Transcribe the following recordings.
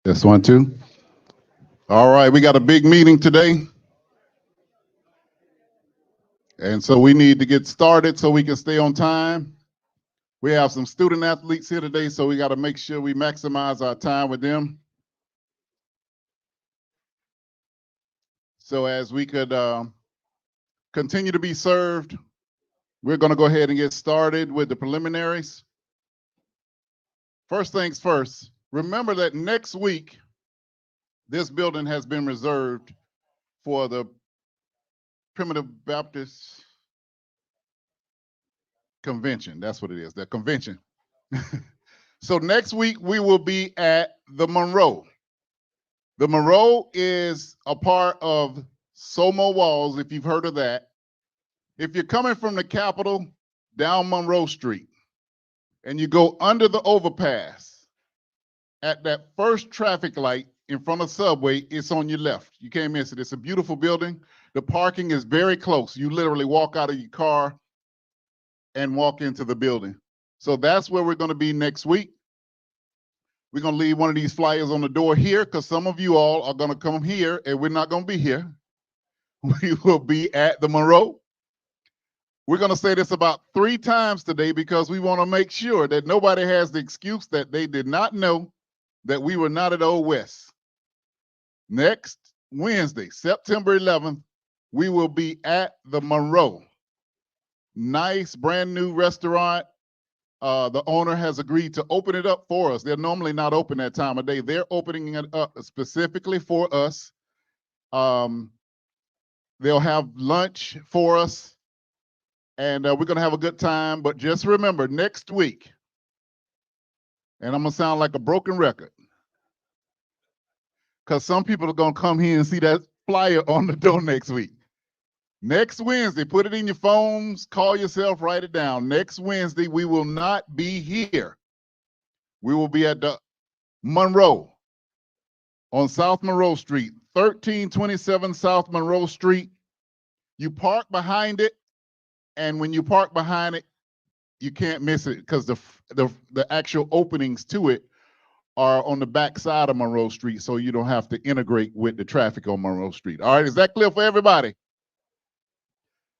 This one too. All right, we got a big meeting today. And so we need to get started so we can stay on time. We have some student athletes here today, so we got to make sure we maximize our time with them. So as we could continue to be served, we're going to go ahead and get started with the preliminaries. First things first, remember that next week, this building has been reserved for the Primitive Baptist Convention. That's what it is, the convention. So next week, we will be at the Monroe. The Monroe is a part of Somo Walls, if you've heard of that. If you're coming from the Capitol down Monroe Street and you go under the overpass at that first traffic light in front of Subway, it's on your left. You can't miss it. It's a beautiful building. The parking is very close. You literally walk out of your car and walk into the building. So that's where we're going to be next week. We're going to leave one of these flyers on the door here because some of you all are going to come here and we're not going to be here. We will be at the Monroe. We're going to say this about 3 times today because we want to make sure that nobody has the excuse that they did not know that we were not at Old West. Next Wednesday, September 11th, we will be at the Monroe. Nice brand new restaurant. The owner has agreed to open it up for us. They're normally not open that time of day. They're opening it up specifically for us. They'll have lunch for us, and we're going to have a good time. But just remember, next week, and I'm going to sound like a broken record, because some people are going to come here and see that flyer on the door next week. Next Wednesday, put it in your phones, call yourself, write it down. Next Wednesday, we will not be here. We will be at the Monroe on South Monroe Street, 1327 South Monroe Street. You park behind it, and when you park behind it, you can't miss it because the actual openings to it are on the back side of Monroe Street, so you don't have to integrate with the traffic on Monroe Street. All right, is that clear for everybody?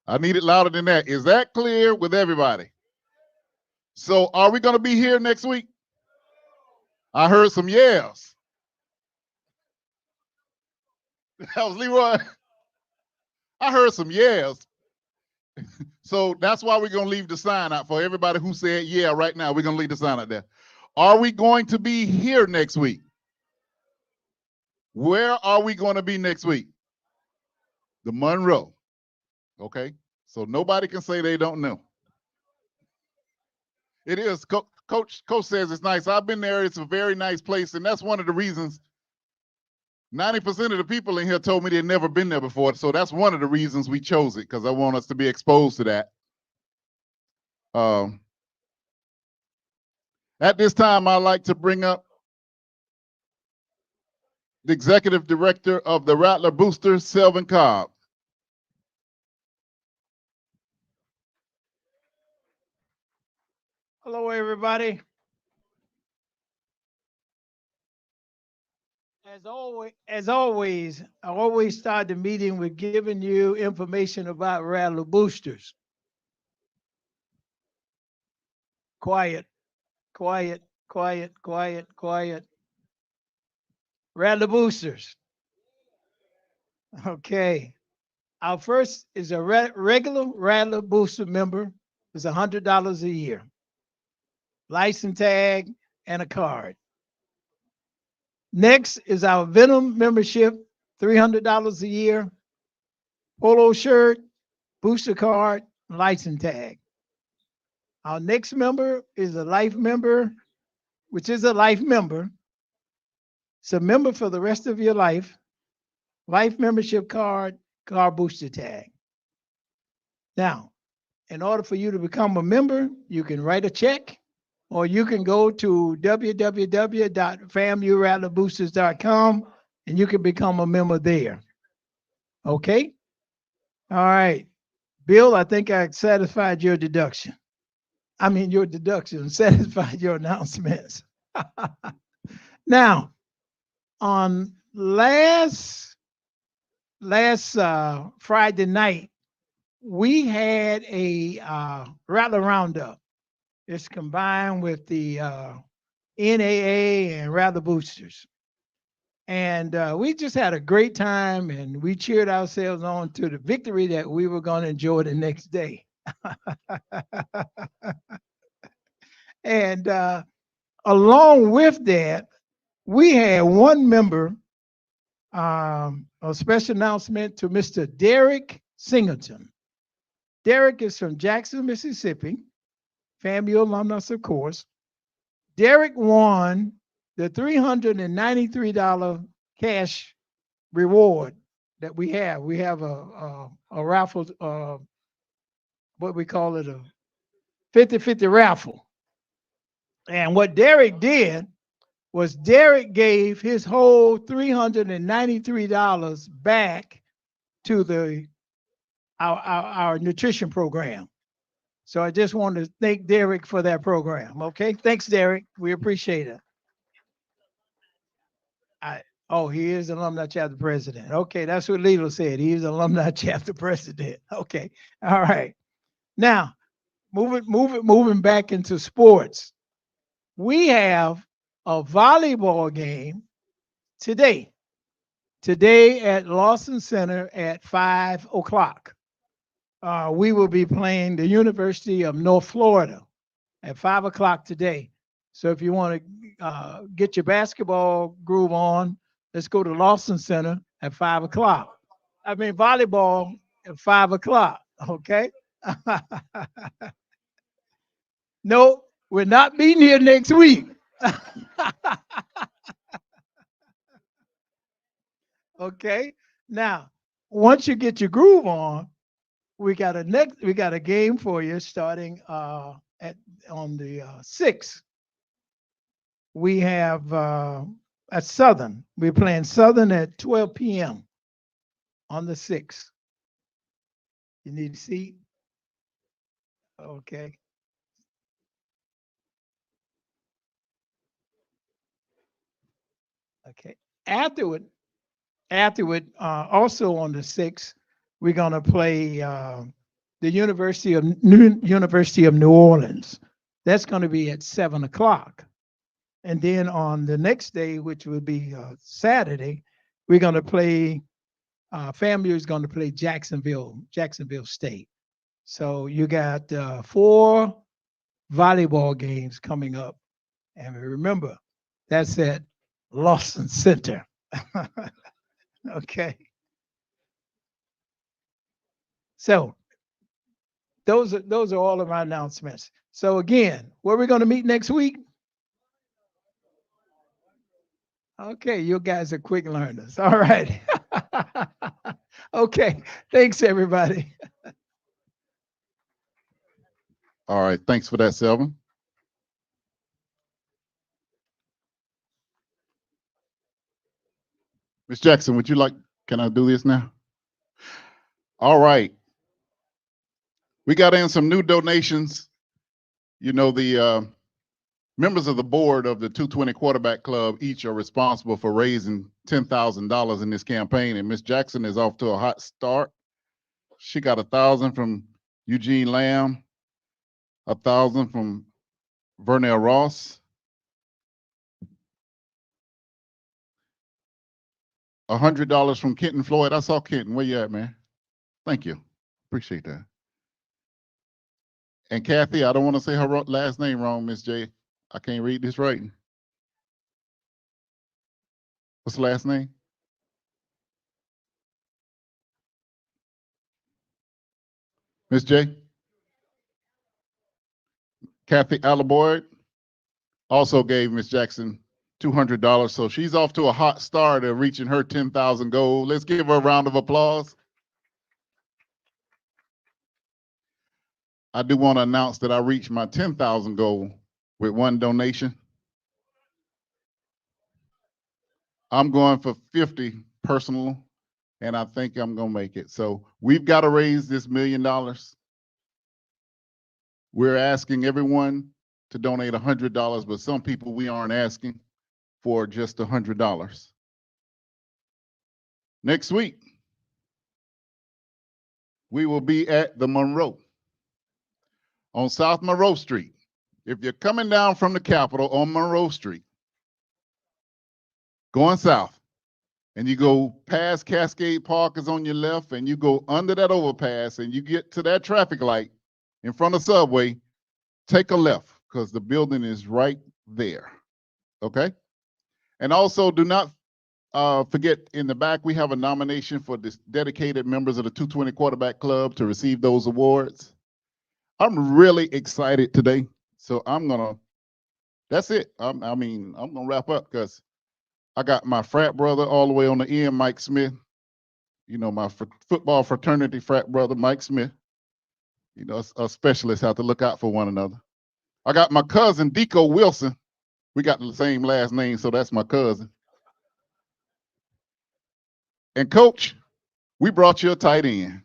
I need it louder than that. Is that clear with everybody? So are we going to be here next week? I heard some yes. That was Leroy. I heard some yes. So that's why we're going to leave the sign out for everybody who said yeah right now. We're going to leave the sign out there. Are we going to be here next week? Where are we going to be next week? The Monroe. Okay. So nobody can say they don't know. It is. Coach says it's nice. I've been there. It's a very nice place. And that's one of the reasons 90% of the people in here told me they'd never been there before. So that's one of the reasons we chose it, because I want us to be exposed to that. At this time, I'd like to bring up the executive director of the Rattler Boosters, Selvin Cobb. Hello, everybody. As always, I always start the meeting with giving you information about Rattler Boosters. Quiet, quiet, quiet, quiet, quiet. Rattler Boosters. Okay. Our first is a regular Rattler Booster member. It's $100 a year. License tag and a card. Next is our Venom membership, $300 a year. Polo shirt, booster card, license tag. Our next member is a life member, which is a life member. It's a member for the rest of your life. Life membership card, car booster tag. Now, in order for you to become a member, you can write a check, or you can go to www.famurattlerboosters.com and you can become a member there. Okay? All right. Bill, I think I satisfied your deduction. I mean, your deduction satisfied your announcements. Now, on last Friday night, we had a Rattler Roundup. It's combined with the NAA and Rattler Boosters. And we just had a great time, and we cheered ourselves on to the victory that we were going to enjoy the next day. And along with that, we had one member, a special announcement to Mr. Derek Singleton. Derek is from Jackson, Mississippi, FAMU alumnus, of course. Derek won the $393 cash reward that we have. We have a raffle, what we call it, a 50-50 raffle. And what Derek did was Derek gave his whole $393 back to our nutrition program. So I just want to thank Derek for that program. Okay, thanks, Derek. We appreciate it. Oh, he is alumni chapter president. Okay, that's what Lilo said. He is alumni chapter president. Okay, all right. Now, moving back into sports. We have a volleyball game today. Today at Lawson Center at 5 o'clock. We will be playing the University of North Florida at 5 o'clock today. So if you want to get your basketball groove on, let's go to Lawson Center at 5 o'clock. I mean, volleyball at 5 o'clock, okay? No, we're not meeting here next week. Okay. Now, once you get your groove on, we got a game for you starting on the 6th. We have at Southern. We're playing Southern at 12 p.m. on the 6th. You need a seat? Okay. Okay. Afterward, also on the 6th, we're going to play the University of New Orleans. That's going to be at 7 o'clock. And then on the next day, which will be Saturday, we're going to play, FAMU is going to play Jacksonville State. So you got 4 volleyball games coming up. And remember, that's at Lawson Center. Okay. So those are all of my announcements. So again, where we're going to meet next week? Okay, you guys are quick learners. All right. Okay. Thanks, everybody. All right. Thanks for that, Selvin. Ms. Jackson, can I do this now? All right. We got in some new donations. You know, the members of the board of the 220 Quarterback Club each are responsible for raising $10,000 in this campaign, and Ms. Jackson is off to a hot start. She got 1,000 from Eugene Lamb, 1,000 from Vernell Ross, $100 from Kenton Floyd. I saw Kenton. Where you at, man? Thank you. Appreciate that. And Kathy, I don't want to say her last name wrong, Miss J. I can't read this writing. What's the last name? Miss J. Kathy Allaboyd also gave Miss Jackson $200. So she's off to a hot start of reaching her 10,000 goal. Let's give her a round of applause. I do want to announce that I reached my 10,000 goal with one donation. I'm going for 50 personal, and I think I'm going to make it. So we've got to raise this $1 million. We're asking everyone to donate $100, but some people we aren't asking for just $100. Next week, we will be at the Monroe on South Monroe Street. If you're coming down from the Capitol on Monroe Street, going south, and you go past Cascade Park is on your left, and you go under that overpass, and you get to that traffic light in front of Subway, take a left, because the building is right there, okay? And also, do not forget, in the back, we have a nomination for this dedicated members of the 220 Quarterback Club to receive those awards. I'm really excited today, so that's it. I'm gonna wrap up because I got my frat brother all the way on the end, Mike Smith. You know, my football fraternity frat brother, Mike Smith. You know, us specialists have to look out for one another. I got my cousin, Deco Wilson. We got the same last name, so that's my cousin. And Coach, we brought you a tight end,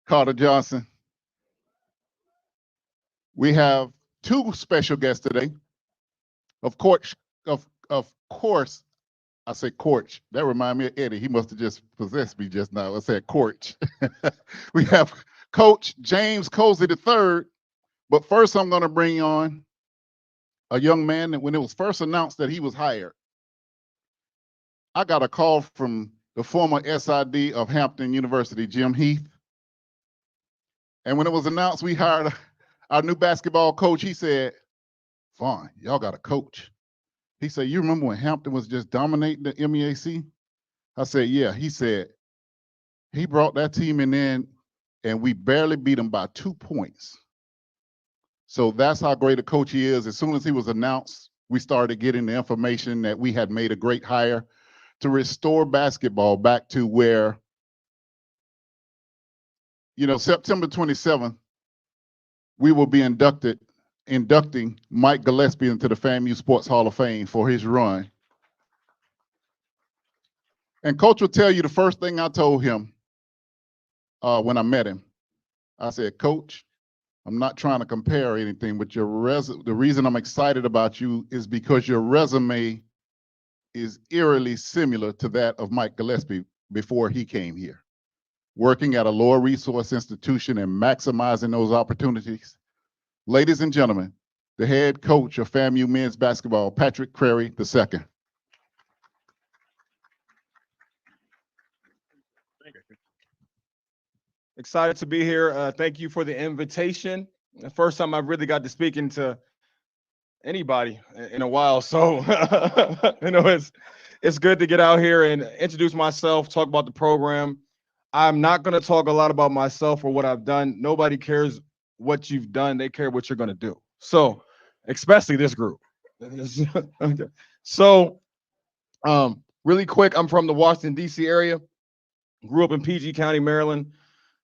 Carter Johnson. We have two special guests today. Of course, I say Corch. That reminds me of Eddie. He must have just possessed me just now. I said Corch. We have Coach James Colzie II. But first, I'm going to bring on a young man that when it was first announced that he was hired, I got a call from the former SID of Hampton University, Jim Heath. And when it was announced we hired our new basketball coach, he said, "Vaughn, y'all got a coach." He said, "You remember when Hampton was just dominating the MEAC?" I said, "Yeah." He said, he brought that team in and we barely beat them by 2 points. So that's how great a coach he is. As soon as he was announced, we started getting the information that we had made a great hire to restore basketball back to where, you know, September 27th, we will be inducting Mike Gillespie into the FAMU Sports Hall of Fame for his run. And Coach will tell you the first thing I told him when I met him. I said, "Coach, I'm not trying to compare anything, but the reason I'm excited about you is because your resume is eerily similar to that of Mike Gillespie before he came here, working at a lower resource institution and maximizing those opportunities." Ladies and gentlemen, the head coach of FAMU men's basketball, Patrick Crarey II. Excited to be here. Thank you for the invitation. The first time I've really got to speaking to anybody in a while. So, you know, it's good to get out here and introduce myself, talk about the program. I'm not going to talk a lot about myself or what I've done. Nobody cares what you've done. They care what you're going to do. So, especially this group. Okay. So, really quick, I'm from the Washington, D.C. area. Grew up in PG County, Maryland.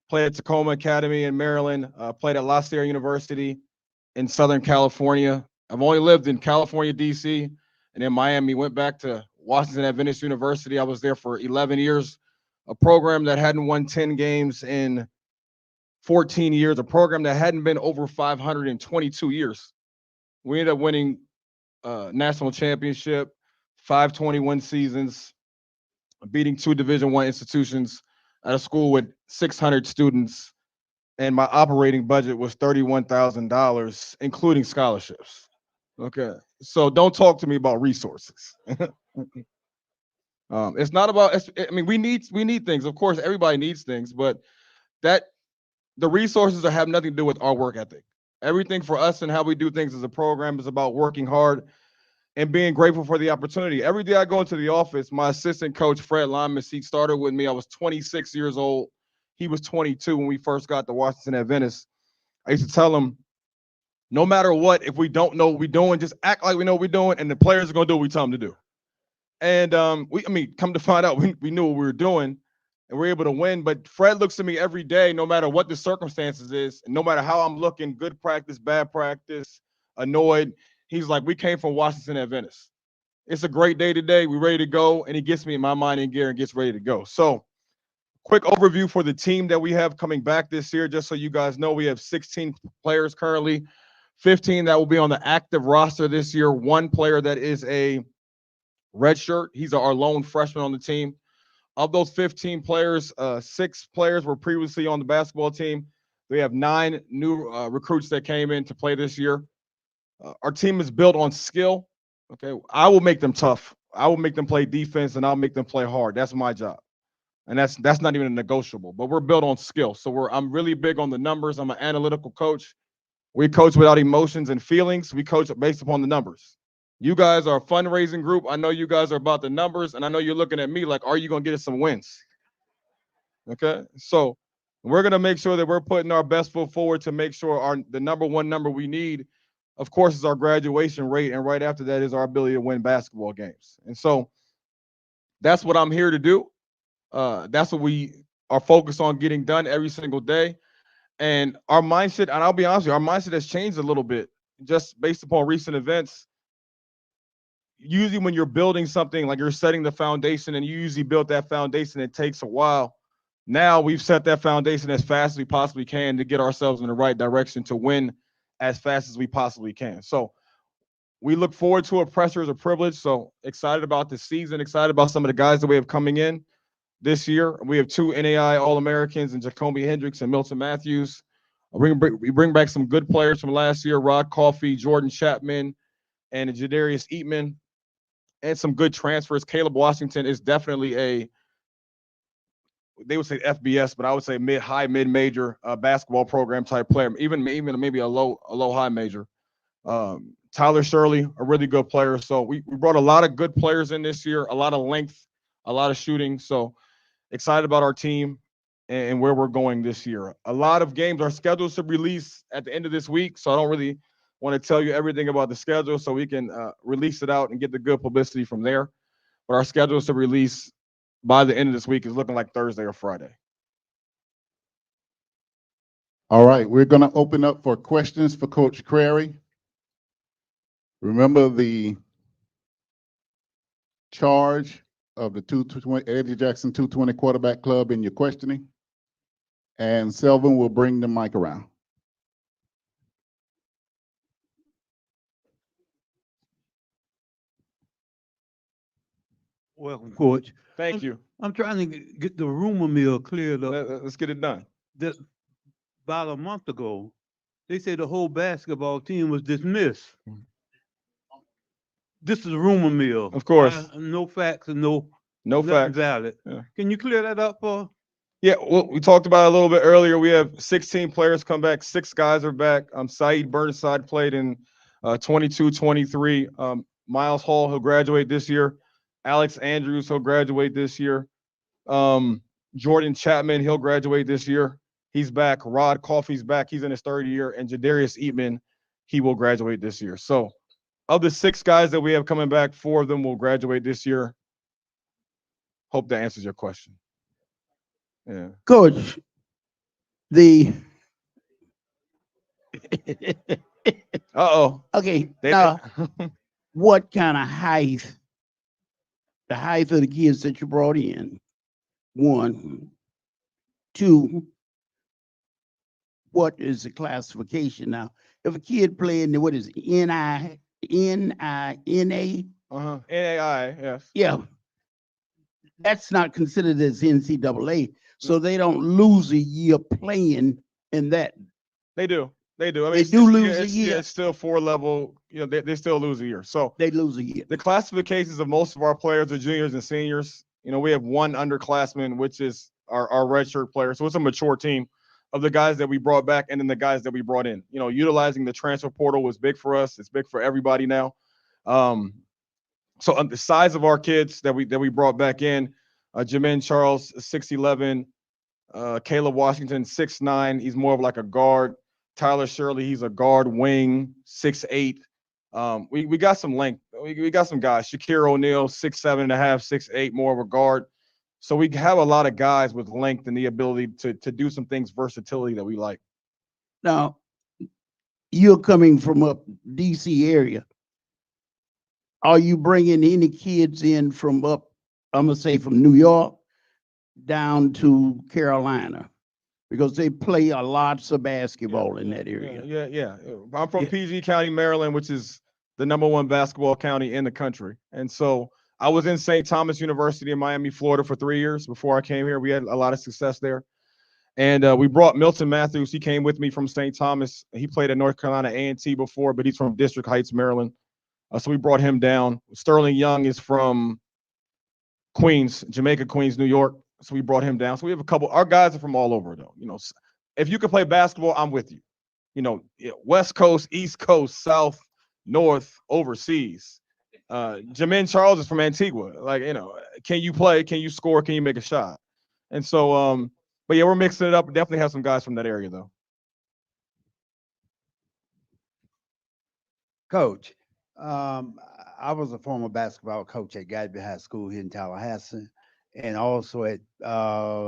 Played at Tacoma Academy in Maryland. Played at La Sierra University in Southern California. I've only lived in California, D.C., and in Miami. Went back to Washington Adventist University. I was there for 11 years. A program that hadn't won 10 games in 14 years. A program that hadn't been over 500 in 22 years. We ended up winning national championship, 521 seasons, beating 2 Division I institutions at a school with 600 students, and my operating budget was $31,000, including scholarships. Okay, so don't talk to me about resources. It's not about. I mean, we need things. Of course, everybody needs things, but the resources have nothing to do with our work ethic. Everything for us and how we do things as a program is about working hard and being grateful for the opportunity. Every day I go into the office, my assistant coach, Fred Lyman, he started with me. I was 26 years old. He was 22 when we first got to Washington Adventist. I used to tell him, no matter what, if we don't know what we're doing, just act like we know what we're doing, and the players are going to do what we tell them to do. And come to find out, we knew what we were doing, and we were able to win. But Fred looks at me every day, no matter what the circumstances is, and no matter how I'm looking, good practice, bad practice, annoyed. He's like, "We came from Washington Adventist. It's a great day today. We're ready to go." And he gets me in my mind in gear and gets ready to go. So, quick overview for the team that we have coming back this year. Just so you guys know, we have 16 players currently, 15 that will be on the active roster this year, 1 player that is a redshirt. He's our lone freshman on the team. Of those 15 players, 6 players were previously on the basketball team. We have 9 new recruits that came in to play this year. Our team is built on skill. Okay, I will make them tough. I will make them play defense, and I'll make them play hard. That's my job, and that's not even a negotiable. But we're built on skill, so I'm really big on the numbers. I'm an analytical coach. We coach without emotions and feelings. We coach based upon the numbers. You guys are a fundraising group. I know you guys are about the numbers, and I know you're looking at me like, are you going to get us some wins? Okay, so we're going to make sure that we're putting our best foot forward to make sure the number one number we need, of course, is our graduation rate, and right after that is our ability to win basketball games. And so that's what I'm here to do. That's what we are focused on getting done every single day. And our mindset, and I'll be honest with you, our mindset has changed a little bit just based upon recent events. Usually when you're building something, like you're setting the foundation, and you usually build that foundation, it takes a while. Now we've set that foundation as fast as we possibly can to get ourselves in the right direction to win as fast as we possibly can. So we look forward to it. Pressure is a privilege. So excited about the season, excited about some of the guys that we have coming in this year. We have 2 NAI All-Americans and Jacoby Hendricks and Milton Matthews. We bring back some good players from last year, Rod Coffey, Jordan Chapman, and Jadarius Eatman, and some good transfers. Caleb Washington is definitely they would say FBS, but I would say mid-major basketball program type player, even maybe a low high major. Tyler Shirley, a really good player. So we brought a lot of good players in this year, a lot of length, a lot of shooting. So excited about our team and where we're going this year. A lot of games are scheduled to release at the end of this week, so I don't really want to tell you everything about the schedule so we can release it out and get the good publicity from there. But our schedule is to release by the end of this week is looking like Thursday or Friday. All right, we're going to open up for questions for Coach Crarey. Remember the charge of the Eddie Jackson 220 Quarterback Club in your questioning, and Selvin will bring the mic around. Welcome, Coach. Thank you. I'm trying to get the rumor mill cleared up. Let's get it done. About a month ago, they said the whole basketball team was dismissed. This is a rumor mill. Of course. No facts and no facts. valid. Yeah. Can you clear that up for? Yeah, well, we talked about it a little bit earlier. We have 16 players come back. 6 guys are back. Saeed Burnside played in 22-23. Miles Hall, he'll graduate this year. Alex Andrews, he'll graduate this year. Jordan Chapman, he'll graduate this year. He's back. Rod Coffey's back. He's in his 3rd year. And Jadarius Eatman, he will graduate this year. So of the 6 guys that we have coming back, 4 of them will graduate this year. Hope that answers your question. Yeah. Coach, okay, now, what kind of height, the height of the kids that you brought in? 1, 2, what is the classification now? If a kid playing, what is it, NINA? NAI, yes. Yeah. That's not considered as NCAA, so they don't lose a year playing in that. They do. I mean, they do lose a year. Yeah, it's still 4 level. You know, they still lose a year. So they lose a year. The classifications of most of our players are juniors and seniors. You know, we have 1 underclassman, which is our redshirt player. So it's a mature team of the guys that we brought back and then the guys that we brought in. You know, utilizing the transfer portal was big for us. It's big for everybody now. So the size of our kids that we brought back in, Jermaine Charles, 6'11", Caleb Washington, 6'9". He's more of like a guard. Tyler Shirley, he's a guard wing, 6'8". We got some length. We got some guys. Shakir O'Neal, 6'7.5", 6'8", more of a guard. So we have a lot of guys with length and the ability to do some things, versatility that we like. Now, you're coming from up DC area. Are you bringing any kids in from up, I'm going to say from New York down to Carolina? Because they play a lots of basketball in that area. Yeah. I'm from PG County, Maryland, which is the #1 basketball county in the country. And so I was in St. Thomas University in Miami, Florida for 3 years before I came here. We had a lot of success there. And we brought Milton Matthews. He came with me from St. Thomas. He played at North Carolina A&T before, but he's from District Heights, Maryland. So we brought him down. Sterling Young is from Queens, Jamaica, Queens, New York. So we brought him down. So we have a couple. Our guys are from all over, though. You know, if you can play basketball, I'm with you. You know, West Coast, East Coast, South, North, overseas. Jermaine Charles is from Antigua. Like, you know, can you play? Can you score? Can you make a shot? And so, but yeah, we're mixing it up. We definitely have some guys from that area, though. Coach, I was a former basketball coach at Gadsby High School here in Tallahassee, and also at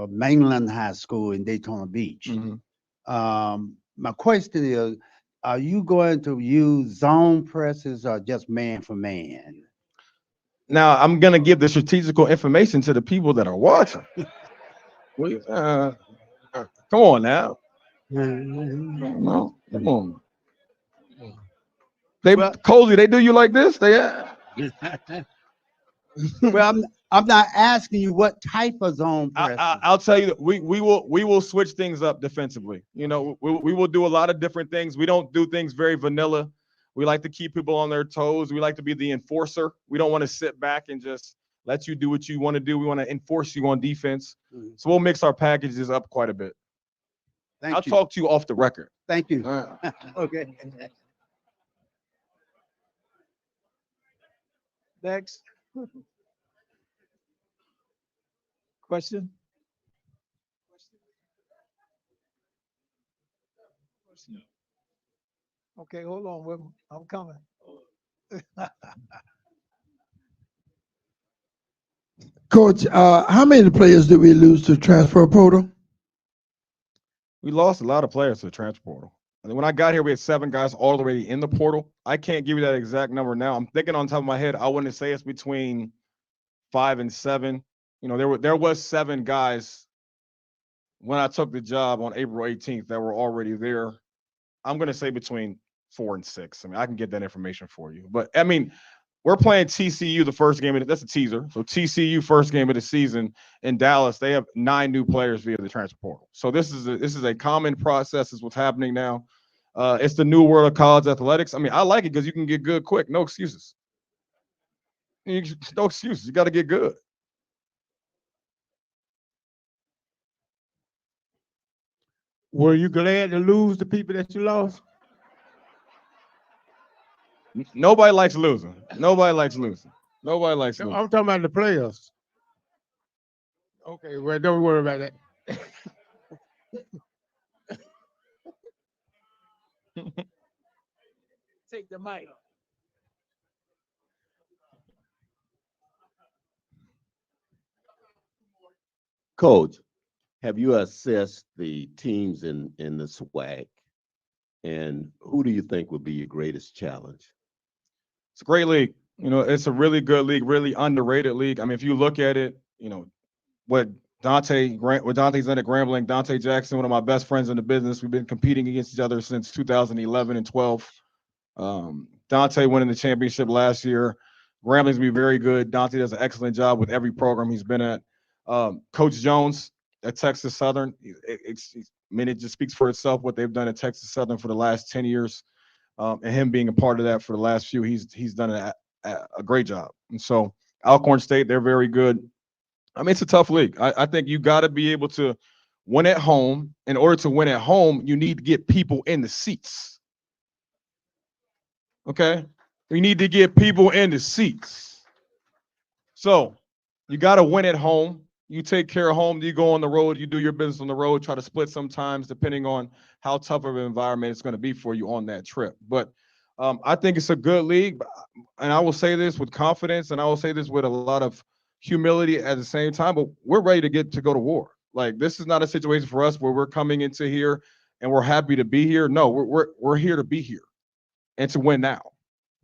Mainland High School in Daytona Beach. My question is, are you going to use zone presses or just man for man? Now, I'm going to give the strategical information to the people that are watching. Come on now. No, come on. Colzie, they do you like this? Well, I'm not asking you what type of zone press. I'll tell you that we will switch things up defensively. You know, we will do a lot of different things. We don't do things very vanilla. We like to keep people on their toes. We like to be the enforcer. We don't want to sit back and just let you do what you want to do. We want to enforce you on defense. So we'll mix our packages up quite a bit. I'll talk to you off the record. Thank you. Okay. Next. Question? Okay, hold on. I'm coming. Coach, how many players did we lose to transfer portal? We lost a lot of players to the transfer portal. And when I got here, we had 7 guys already in the portal. I can't give you that exact number now. I'm thinking on top of my head, I wouldn't say it's between 5 and 7. You know, there was 7 guys when I took the job on April 18th that were already there. I'm going to say between 4 and 6. I mean, I can get that information for you. But, I mean, we're playing TCU the first game. That's a teaser. So TCU first game of the season in Dallas, they have 9 new players via the transfer portal. So this is a common process is what's happening now. It's the new world of college athletics. I mean, I like it because you can get good quick. No excuses. No excuses. You got to get good. Were you glad to lose the people that you lost? Nobody likes losing. Nobody likes losing. Nobody likes losing. I'm talking about the players. Okay, well, don't worry about that. Take the mic. Coach, have you assessed the teams in the SWAC, and who do you think will be your greatest challenge? It's a great league. You know, it's a really good league, really underrated league. I mean, if you look at it, you know, what Dante's done at Grambling, Dante Jackson, one of my best friends in the business. We've been competing against each other since 2011 and 12. Dante winning the championship last year. Grambling's been very good. Dante does an excellent job with every program he's been at. Coach Jones at Texas Southern, it just speaks for itself what they've done at Texas Southern for the last 10 years. And him being a part of that for the last few, he's done a great job. And so Alcorn State, they're very good. I mean, it's a tough league. I think you got to be able to win at home. In order to win at home, you need to get people in the seats. Okay? We need to get people in the seats. So you got to win at home. You take care of home. You go on the road. You do your business on the road. Try to split sometimes depending on how tough of an environment it's going to be for you on that trip. But I think it's a good league. And I will say this with confidence, and I will say this with a lot of humility at the same time, but we're ready to go to war. Like, this is not a situation for us where we're coming into here and we're happy to be here. No, we're here to be here and to win now.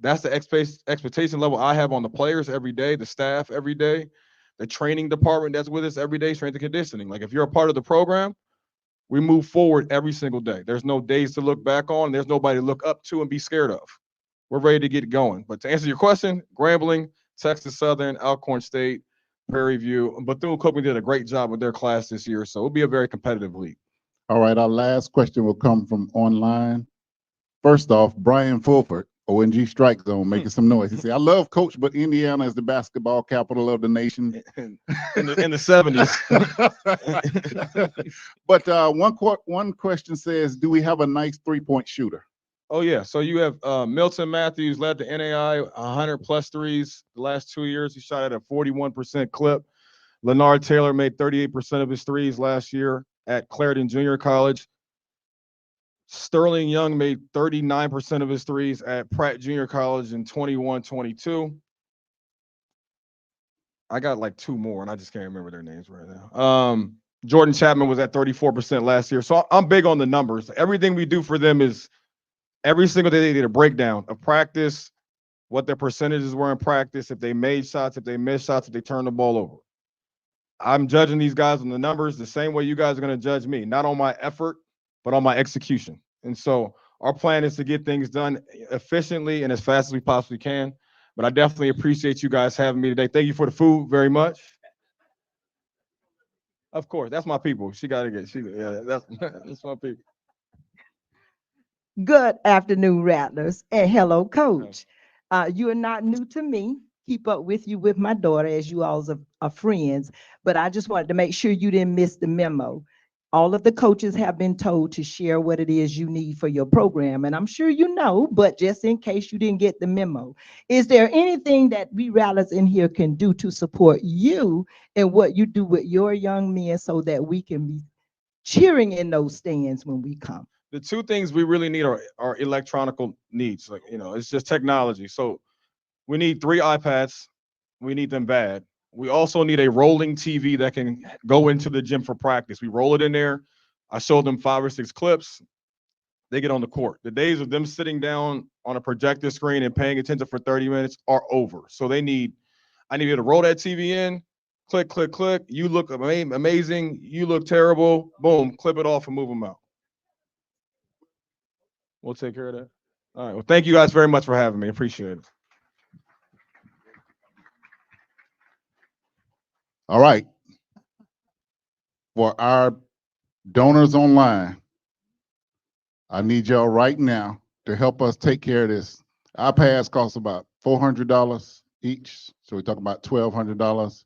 That's the expectation level I have on the players every day, the staff every day, the training department that's with us every day, strength and conditioning. Like, if you're a part of the program, we move forward every single day. There's no days to look back on. There's nobody to look up to and be scared of. We're ready to get going. But to answer your question, Grambling, Texas Southern, Alcorn State, Prairie View. Bethune-Cookman did a great job with their class this year, so it'll be a very competitive league. All right, our last question will come from online. First off, Brian Fulford, ONG Strike Zone, making some noise. He said, I love Coach, but Indiana is the basketball capital of the nation. in the 70s. But one question says, do we have a nice three-point shooter? Oh, yeah. So you have Milton Matthews led the NAI 100-plus threes the last 2 years. He shot at a 41% clip. Leonard Taylor made 38% of his threes last year at Clarendon Junior College. Sterling Young made 39% of his threes at Pratt Junior College in 21-22. I got like two more, and I just can't remember their names right now. Jordan Chapman was at 34% last year. So I'm big on the numbers. Everything we do for them is every single day they did a breakdown of practice, what their percentages were in practice, if they made shots, if they missed shots, if they turned the ball over. I'm judging these guys on the numbers the same way you guys are going to judge me, not on my effort, but on my execution. And so our plan is to get things done efficiently and as fast as we possibly can. But I definitely appreciate you guys having me today. Thank you for the food very much. Of course, that's my people. That's my people. Good afternoon, Rattlers, and hello, Coach. You are not new to me. Keep up with you with my daughter as you all are friends, but I just wanted to make sure you didn't miss the memo. All of the coaches have been told to share what it is you need for your program, and I'm sure you know, but just in case you didn't get the memo, is there anything that we Rattlers in here can do to support you and what you do with your young men so that we can be cheering in those stands when we come? The two things we really need are electronical needs. Like, it's just technology. So we need 3 iPads. We need them bad. We also need a rolling TV that can go into the gym for practice. We roll it in there. I show them 5 or 6 clips. They get on the court. The days of them sitting down on a projector screen and paying attention for 30 minutes are over. So I need you to roll that TV in, click, click, click. You look amazing. You look terrible. Boom, clip it off and move them out. We'll take care of that. All right. Well, thank you guys very much for having me. Appreciate it. All right. For our donors online, I need y'all right now to help us take care of this. iPads cost about $400 each. So we're talking about $1,200.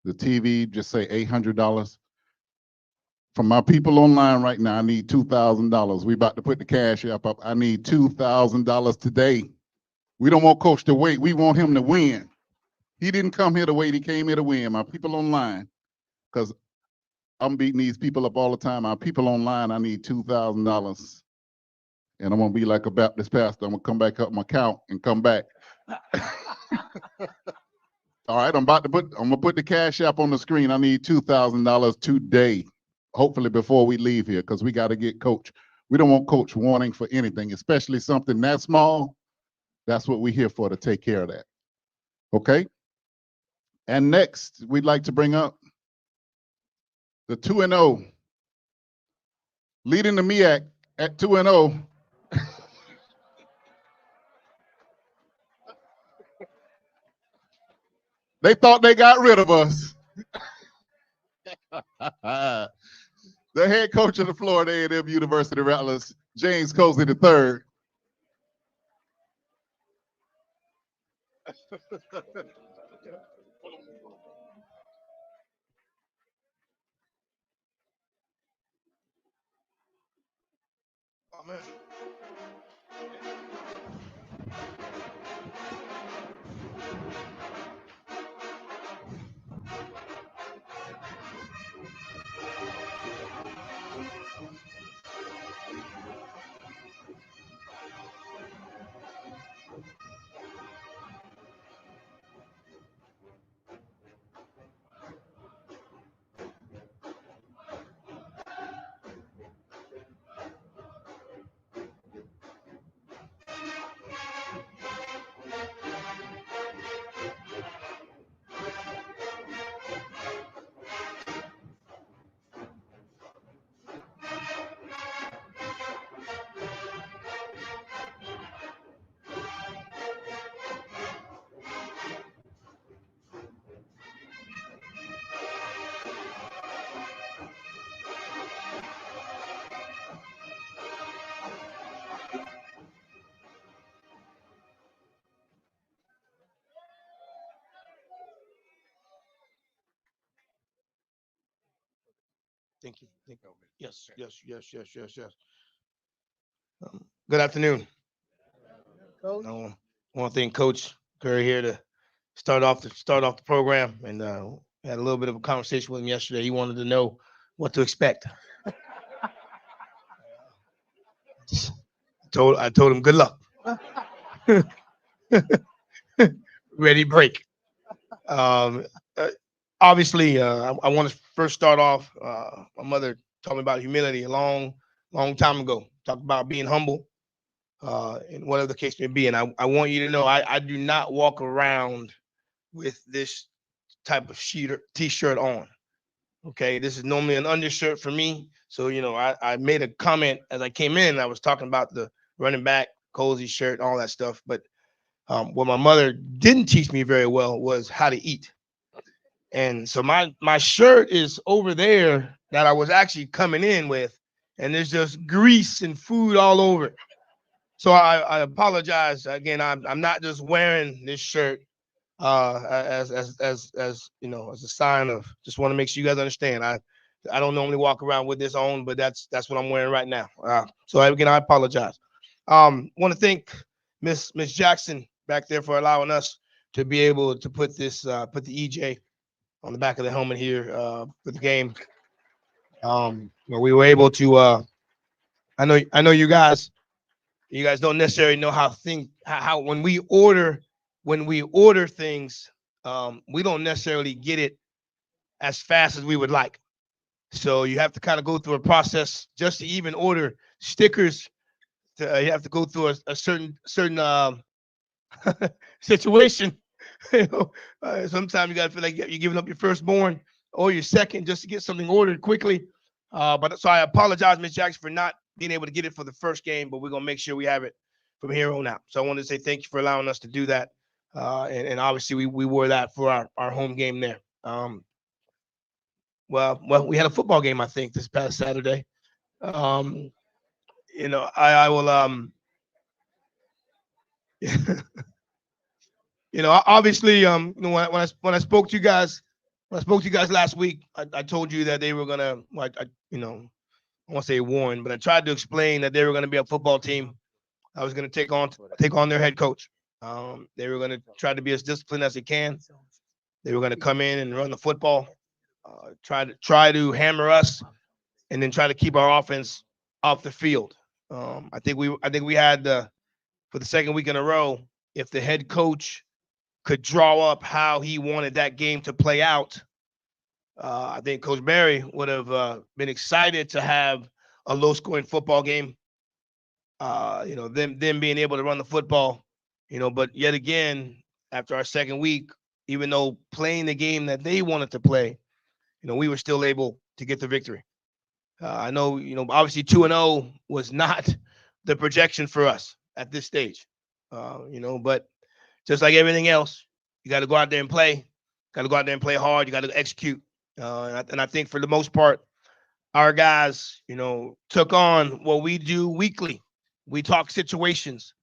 The TV, just say $800. From my people online right now, I need $2,000. We about to put the cash app up. I need $2,000 today. We don't want Coach to wait. We want him to win. He didn't come here to wait. He came here to win. My people online, because I'm beating these people up all the time. Our people online, I need $2,000. And I'm going to be like a Baptist pastor. I'm going to come back up my count and come back. All right, I'm going to put the cash app on the screen. I need $2,000 today, hopefully before we leave here, because we got to get Coach. We don't want Coach wanting for anything, especially something that small. That's what we're here for, to take care of that. Okay? And next, we'd like to bring up the 2-0, leading the MEAC at 2-0. They thought they got rid of us. The head coach of the Florida A&M University Rattlers, James Colzie III. Thank you. Yes. Good afternoon. Coach? I want to thank Coach Curry here to start off the program, and had a little bit of a conversation with him yesterday. He wanted to know what to expect. I told him good luck. Ready, break. Um, Obviously, I want to first start off. My mother taught me about humility a long time ago. Talked about being humble, and whatever the case may be. And I want you to know I do not walk around with this type of t-shirt on. Okay, this is normally an undershirt for me. So I made a comment as I came in. I was talking about the running back Colzie shirt, all that stuff. But what my mother didn't teach me very well was how to eat. And so my shirt is over there that I was actually coming in with, and there's just grease and food all over it. So I apologize again. I'm not just wearing this shirt as as a sign of, just want to make sure you guys understand. I don't normally walk around with this on, but that's what I'm wearing right now. So again, I apologize. Want to thank Miss Jackson back there for allowing us to be able to put the EJ on the back of the helmet here for the game. Where we were able to. I know you guys don't necessarily know how when we order things, we don't necessarily get it as fast as we would like. So you have to kind of go through a process just to even order stickers. You have to go through a certain situation. Sometimes you got to feel like you're giving up your firstborn or your second just to get something ordered quickly. But so I apologize, Ms. Jackson, for not being able to get it for the first game, but we're going to make sure we have it from here on out. So I wanted to say thank you for allowing us to do that. And obviously we wore that for our home game there. Well, we had a football game, I think, this past Saturday. I will, obviously, when I spoke to you guys, last week, I told you that they were gonna, I won't say warn, but I tried to explain that they were gonna be a football team. I was gonna take on their head coach. They were gonna try to be as disciplined as they can. They were gonna come in and run the football, try to hammer us, and then try to keep our offense off the field. I think we had for the second week in a row, if the head coach could draw up how he wanted that game to play out, I think Coach Barry would have been excited to have a low-scoring football game. Them being able to run the football, but yet again, after our second week, even though playing the game that they wanted to play, we were still able to get the victory. I know, obviously 2-0 was not the projection for us at this stage, but just like everything else, you got to go out there and play. Got to go out there and play hard. You got to execute. And I think for the most part, our guys, took on what we do weekly. We talk situations.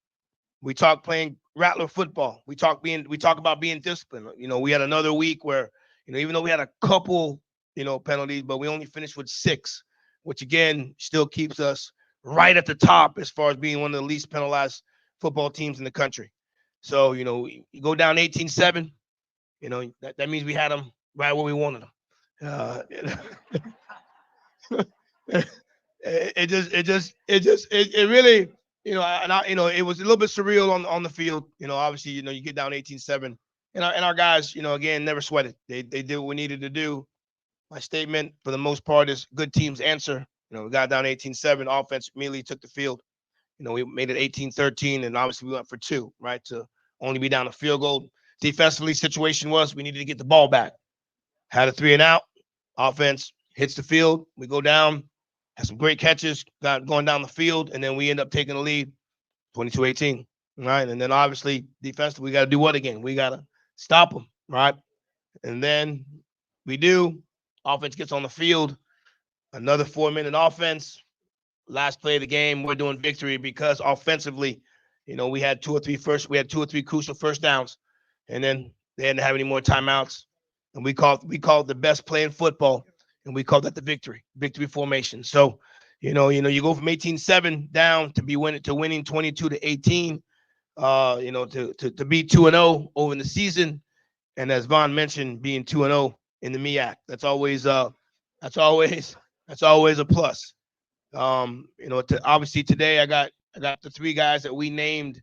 We talk playing Rattler football. We talk about being disciplined. We had another week where, even though we had a couple, penalties, but we only finished with 6, which again still keeps us right at the top as far as being one of the least penalized football teams in the country. So, you go down 18-7, that means we had them right where we wanted them. It really, it was a little bit surreal on the field. Obviously, you get down 18-7, and our guys, again, never sweated. They did what we needed to do. My statement, for the most part, is good teams answer. We got down 18-7. Offense immediately took the field. We made it 18-13, and obviously we went for 2, right, to only be down a field goal. Defensively, situation was we needed to get the ball back. Had a 3-and-out. Offense hits the field. We go down. Had some great catches going down the field, and then we end up taking the lead, 22-18, right? And then obviously defensively, we got to do what again? We got to stop them, right? And then we do. Offense gets on the field. Another 4-minute offense. Last play of the game, we're doing victory because offensively, we had 2 or 3 crucial first downs, and then they didn't have any more timeouts. And we called the best play in football, and we call that the victory formation. So, you you go from 18-7 down to winning 22-18. To be 2-0 over in the season, and as Vaughn mentioned, being 2-0 in the MEAC. That's always a plus. Obviously today I got the 3 guys that we named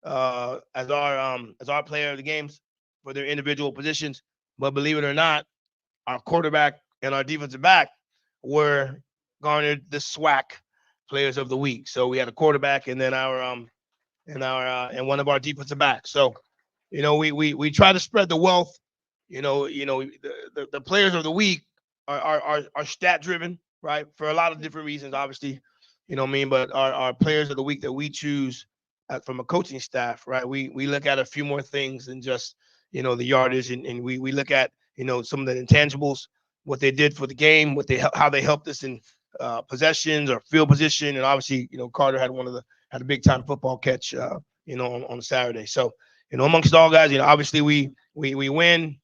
as our player of the games for their individual positions. But believe it or not, our quarterback and our defensive back were garnered the SWAC players of the week. So we had a quarterback and then and one of our defensive backs. So, we try to spread the wealth. The players of the week are stat driven, right? For a lot of different reasons, obviously, but our players of the week that we choose from a coaching staff, right? We look at a few more things than just, the yardage, and we look at, some of the intangibles, what they did for the game, how they helped us in possessions or field position. And obviously, Carter had a big time football catch, on Saturday. So, amongst all guys, obviously we win.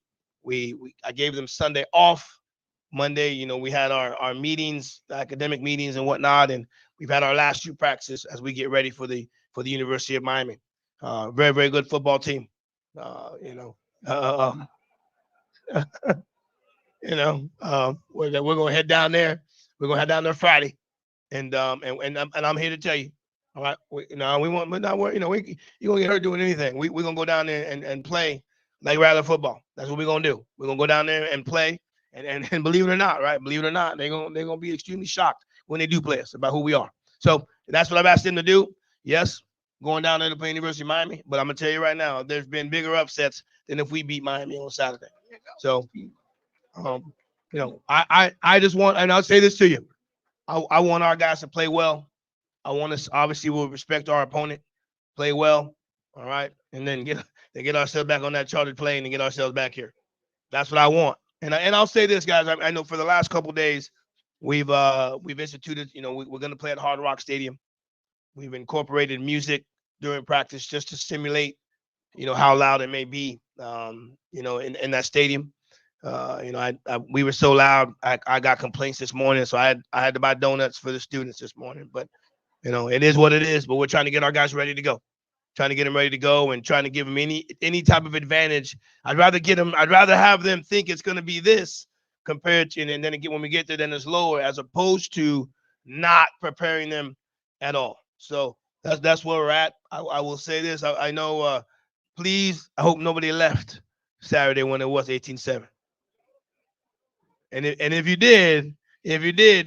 I gave them Sunday off. Monday, we had our meetings, academic meetings and whatnot, and we've had our last 2 practices as we get ready for the University of Miami. Very, very good football team. We're gonna head down there. We're gonna head down there Friday, and I'm here to tell you. All right, you're gonna get hurt doing anything. We're gonna go down there and play like regular football. That's what we're gonna do. We're gonna go down there and play, and believe it or not, right? Believe it or not, they're gonna be extremely shocked when they do play us about who we are. So that's what I've asked them to do. Yes, going down there to play University of Miami, but I'm gonna tell you right now, there's been bigger upsets than if we beat Miami on Saturday. So, I just want, and I'll say this to you, I want our guys to play well. I want us, obviously, we'll respect our opponent, play well, all right, and then get ourselves back on that chartered plane and get ourselves back here. That's what I want. And I'll say this, guys. I know for the last couple of days, we've instituted. We're going to play at Hard Rock Stadium. We've incorporated music during practice just to simulate, how loud it may be, in that stadium. We were so loud. I got complaints this morning, so I had to buy donuts for the students this morning. But it is what it is. But we're trying to get our guys ready to go. Trying to get them ready to go and trying to give them any type of advantage. I'd rather have them think it's going to be this compared to, and then again, when we get there, then it's lower, as opposed to not preparing them at all. So that's where we're at. I will say this. I know, please, I hope nobody left Saturday when it was 18-7. And if you did,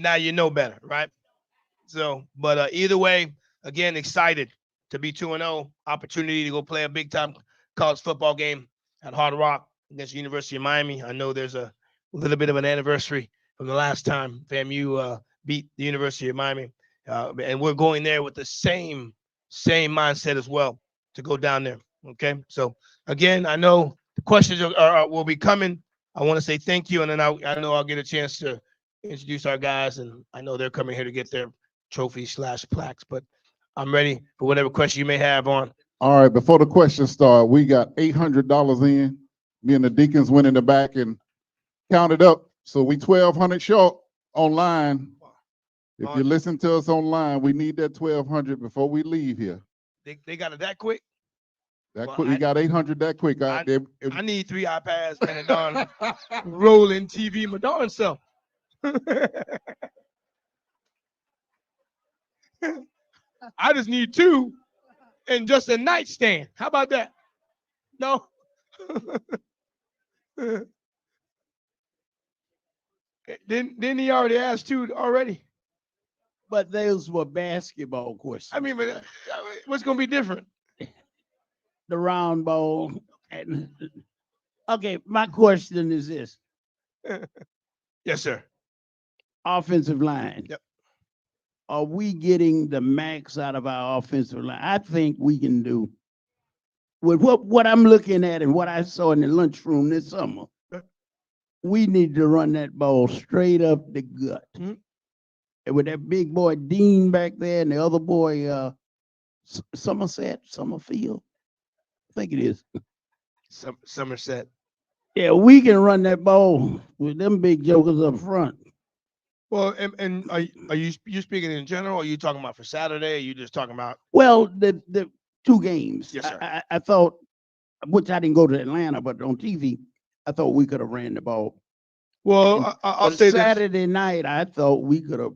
now you know better, right? So, but either way, again, excited to be 2-0, opportunity to go play a big time college football game at Hard Rock against the University of Miami. I know there's a little bit of an anniversary from the last time FAMU beat the University of Miami, and we're going there with the same mindset as well to go down there. Okay, so again, I know the questions will be coming. I want to say thank you, and then I know I'll get a chance to introduce our guys, and I know they're coming here to get their trophies/plaques, but I'm ready for whatever question you may have on. All right, before the questions start, we got $800 in. Me and the deacons went in the back and counted up. So we 1,200 short online. If you listen to us online, we need that 1,200 before we leave here. They got it that quick? We got 800 that quick. I need 3 iPads and a darn rolling TV, my darn self. I just need 2 and just a nightstand. How about that? No. Didn't he already ask 2 already? But those were basketball questions. I mean, but what's going to be different? The round ball. Okay, my question is this. Yes, sir. Offensive line. Yep. Are we getting the max out of our offensive line? I think we can do. With what I'm looking at and what I saw in the lunchroom this summer, we need to run that ball straight up the gut. Mm-hmm. And with that big boy Dean back there and the other boy Summerfield, I think it is. Somerset. Yeah, we can run that ball with them big jokers up front. Well, and are you speaking in general? Or are you talking about for Saturday? Or are you just talking about? Well, the 2 games. Yes, sir. I thought, which I didn't go to Atlanta, but on TV, I thought we could have ran the ball. Well, I'll But say this. Saturday night, I thought we could have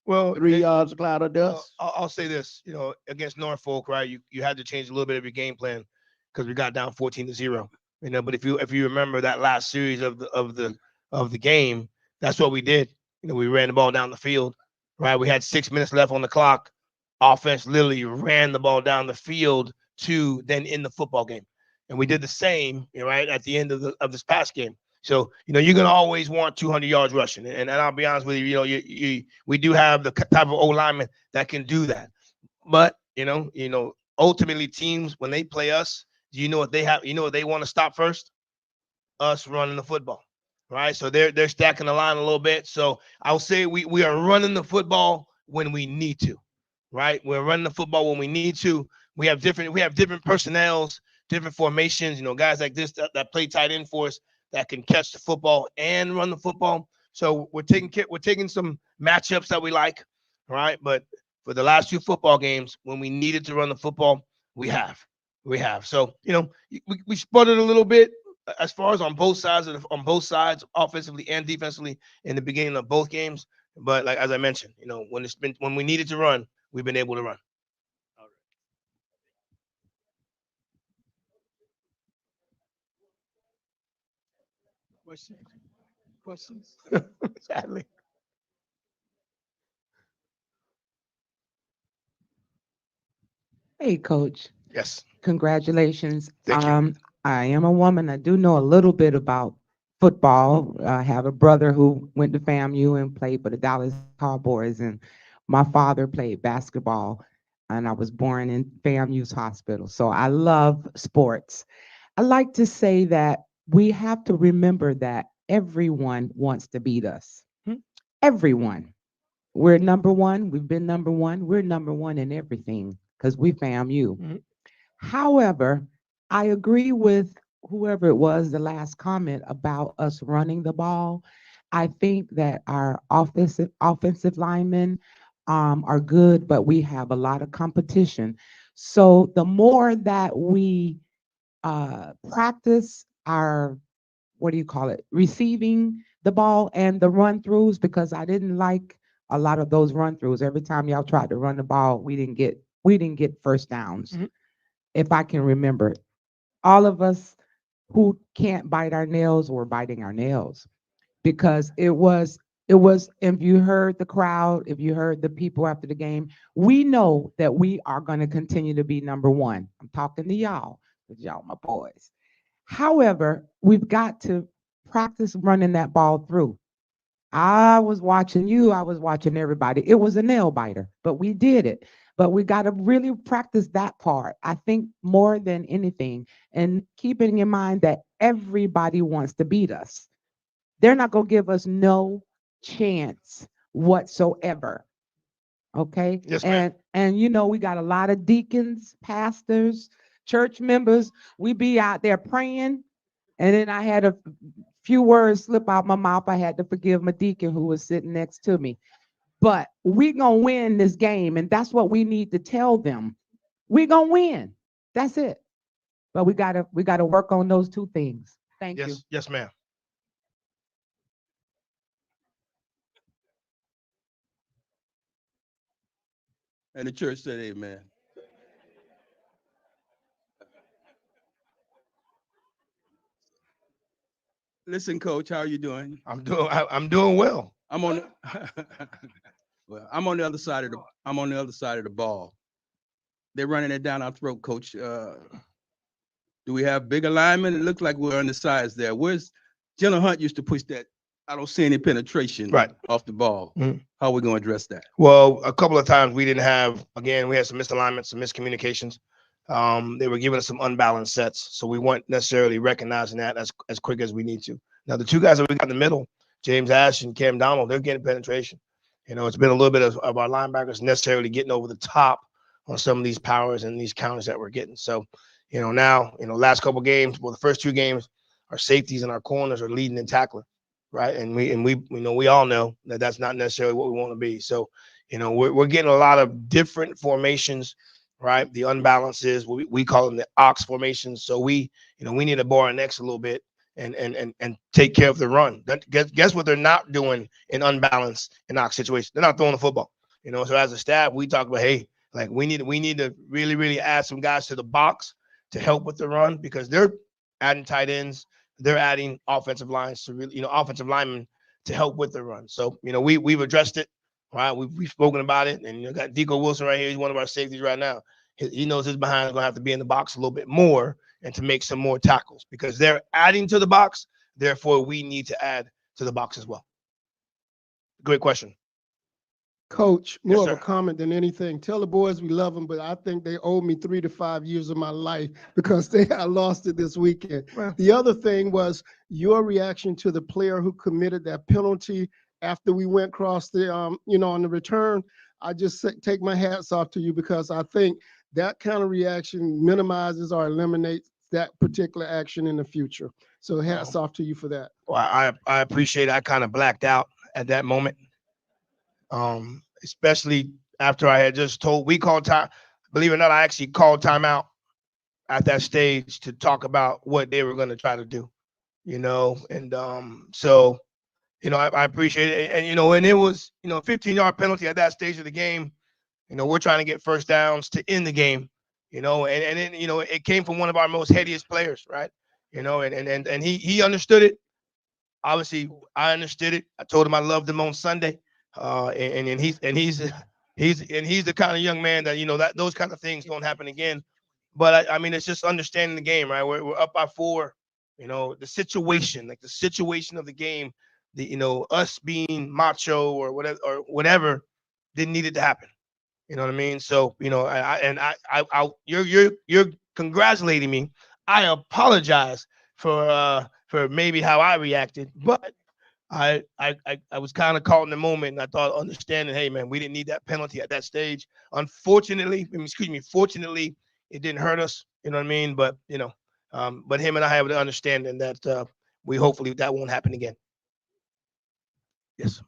Well, 3 yards cloud of dust. I'll say this. You know, against Norfolk, right? You had to change a little bit of your game plan because we got down 14-0. You know, but if you remember that last series of the game, that's what we did. You know, we ran the ball down the field, right? We had 6 minutes left on the clock. Offense literally ran the ball down the field to then in the football game, and we did the same, right, at the end of this past game. So, you know, you're going to always want 200 yards rushing. And I'll be honest with you, you know, we do have the type of O lineman that can do that. But, you know, ultimately teams, when they play us, you know what they have, you know what they want to stop first? Us running the football, right? So they're stacking the line a little bit. So I'll say we are running the football when we need to, right? We're running the football when we need to. We have different personnels, different formations, you know, guys like this that play tight end for us that can catch the football and run the football. So we're taking some matchups that we like, right? But for the last 2 football games, when we needed to run the football, we have. So, you know, we sputtered a little bit as far as on both sides, offensively and defensively in the beginning of both games. But like as I mentioned, you know, when we needed to run, we've been able to run. Questions? Sadly. Hey, Coach. Yes. Congratulations. Thank you. I am a woman. I do know a little bit about football. I have a brother who went to FAMU and played for the Dallas Cowboys, and my father played basketball, and I was born in FAMU's hospital. So I love sports. I like to say that we have to remember that everyone wants to beat us. Everyone. We're number one. We've been number one. We're number one in everything because we FAMU. However, I agree with whoever it was, the last comment about us running the ball. I think that our offensive linemen are good, but we have a lot of competition. So the more that we practice our, what do you call it, receiving the ball and the run throughs, because I didn't like a lot of those run throughs. Every time y'all tried to run the ball, we didn't get first downs. If I can remember, all of us who can't bite our nails were biting our nails because it was, if you heard the crowd, if you heard the people after the game, we know that we are going to continue to be number one. I'm talking to y'all, because y'all my boys. However, we've got to practice running that ball through. I was watching you, I was watching everybody. It was a nail biter, but we did it. But we got to really practice that part, I think, more than anything. And keeping in mind that everybody wants to beat us. They're not going to give us no chance whatsoever. Okay? Yes, ma'am. And you know, we got a lot of deacons, pastors, church members. We be out there praying. And then I had a few words slip out my mouth. I had to forgive my deacon who was sitting next to me. But we gonna win this game, and that's what we need to tell them. We gonna win. That's it. But we gotta work on those 2 things. Thank you. Yes, ma'am. And the church said, amen. Listen, Coach, how are you doing? I'm doing well. I'm on well, I'm on the other side of the ball. They're running it down our throat, Coach. Do we have big alignment? It looks like we're on the sides there. Where's Jenna Hunt used to push that? I don't see any penetration off the ball. How are we going to address that? Well, a couple of times we didn't have, again, we had some misalignments, some miscommunications. They were giving us some unbalanced sets, so we weren't necessarily recognizing that as quick as we need to. Now, the 2 guys that we got in the middle, James Ash and Cam Donald, they're getting penetration. You know, it's been a little bit of our linebackers necessarily getting over the top on some of these powers and these counters that we're getting. So, you know, now, you know, last couple games, well, the first 2 games, our safeties and our corners are leading and tackling. right? And we all know that that's not necessarily what we want to be. So, we're getting a lot of different formations, right? The unbalances, we call them the ox formations. So we need to bore our necks a little bit and take care of the run. Guess what they're not doing in unbalanced and ox situations? They're not throwing the football. So as a staff, we talk about, hey, like we need to really, really add some guys to the box to help with the run, because they're adding tight ends, they're adding offensive lines to really, offensive linemen to help with the run. So, we've addressed it, right? We've spoken about it, and got Deco Wilson right here. He's one of our safeties right now. He knows his behind is going to have to be in the box a little bit more and to make some more tackles, because they're adding to the box. Therefore, we need to add to the box as well. Great question. Coach, Yes, more of sir. a comment than anything. Tell the boys we love them, but I think they owe me 3 to 5 years of my life because I lost it this weekend. Well, The other thing was your reaction to the player who committed that penalty after we went across the, on the return. I just take my hats off to you because I think that kind of reaction minimizes or eliminates that particular action in the future. So hats off to you for that. well, I appreciate it. I kind of blacked out at that moment. Especially after I had just we called time. Believe it or not, I actually called timeout at that stage to talk about what they were going to try to do, and so, I appreciate it. And it was, 15-yard penalty at that stage of the game. We're trying to get first downs to end the game, and then, it came from one of our most headiest players, right? And he understood it. Obviously, I understood it. I told him I loved him on Sunday. He's the kind of young man that, that those kind of things don't happen again. But I mean, it's just understanding the game, right? We're up by 4. The situation of the game, us being macho or whatever didn't need it to happen. You know what I mean? So, you're congratulating me. I apologize for maybe how I reacted, but I was kind of caught in the moment, and I thought, understanding, hey man, we didn't need that penalty at that stage. Fortunately, it didn't hurt us. You know what I mean? But but him and I have the understanding that we hopefully that won't happen again. Yes.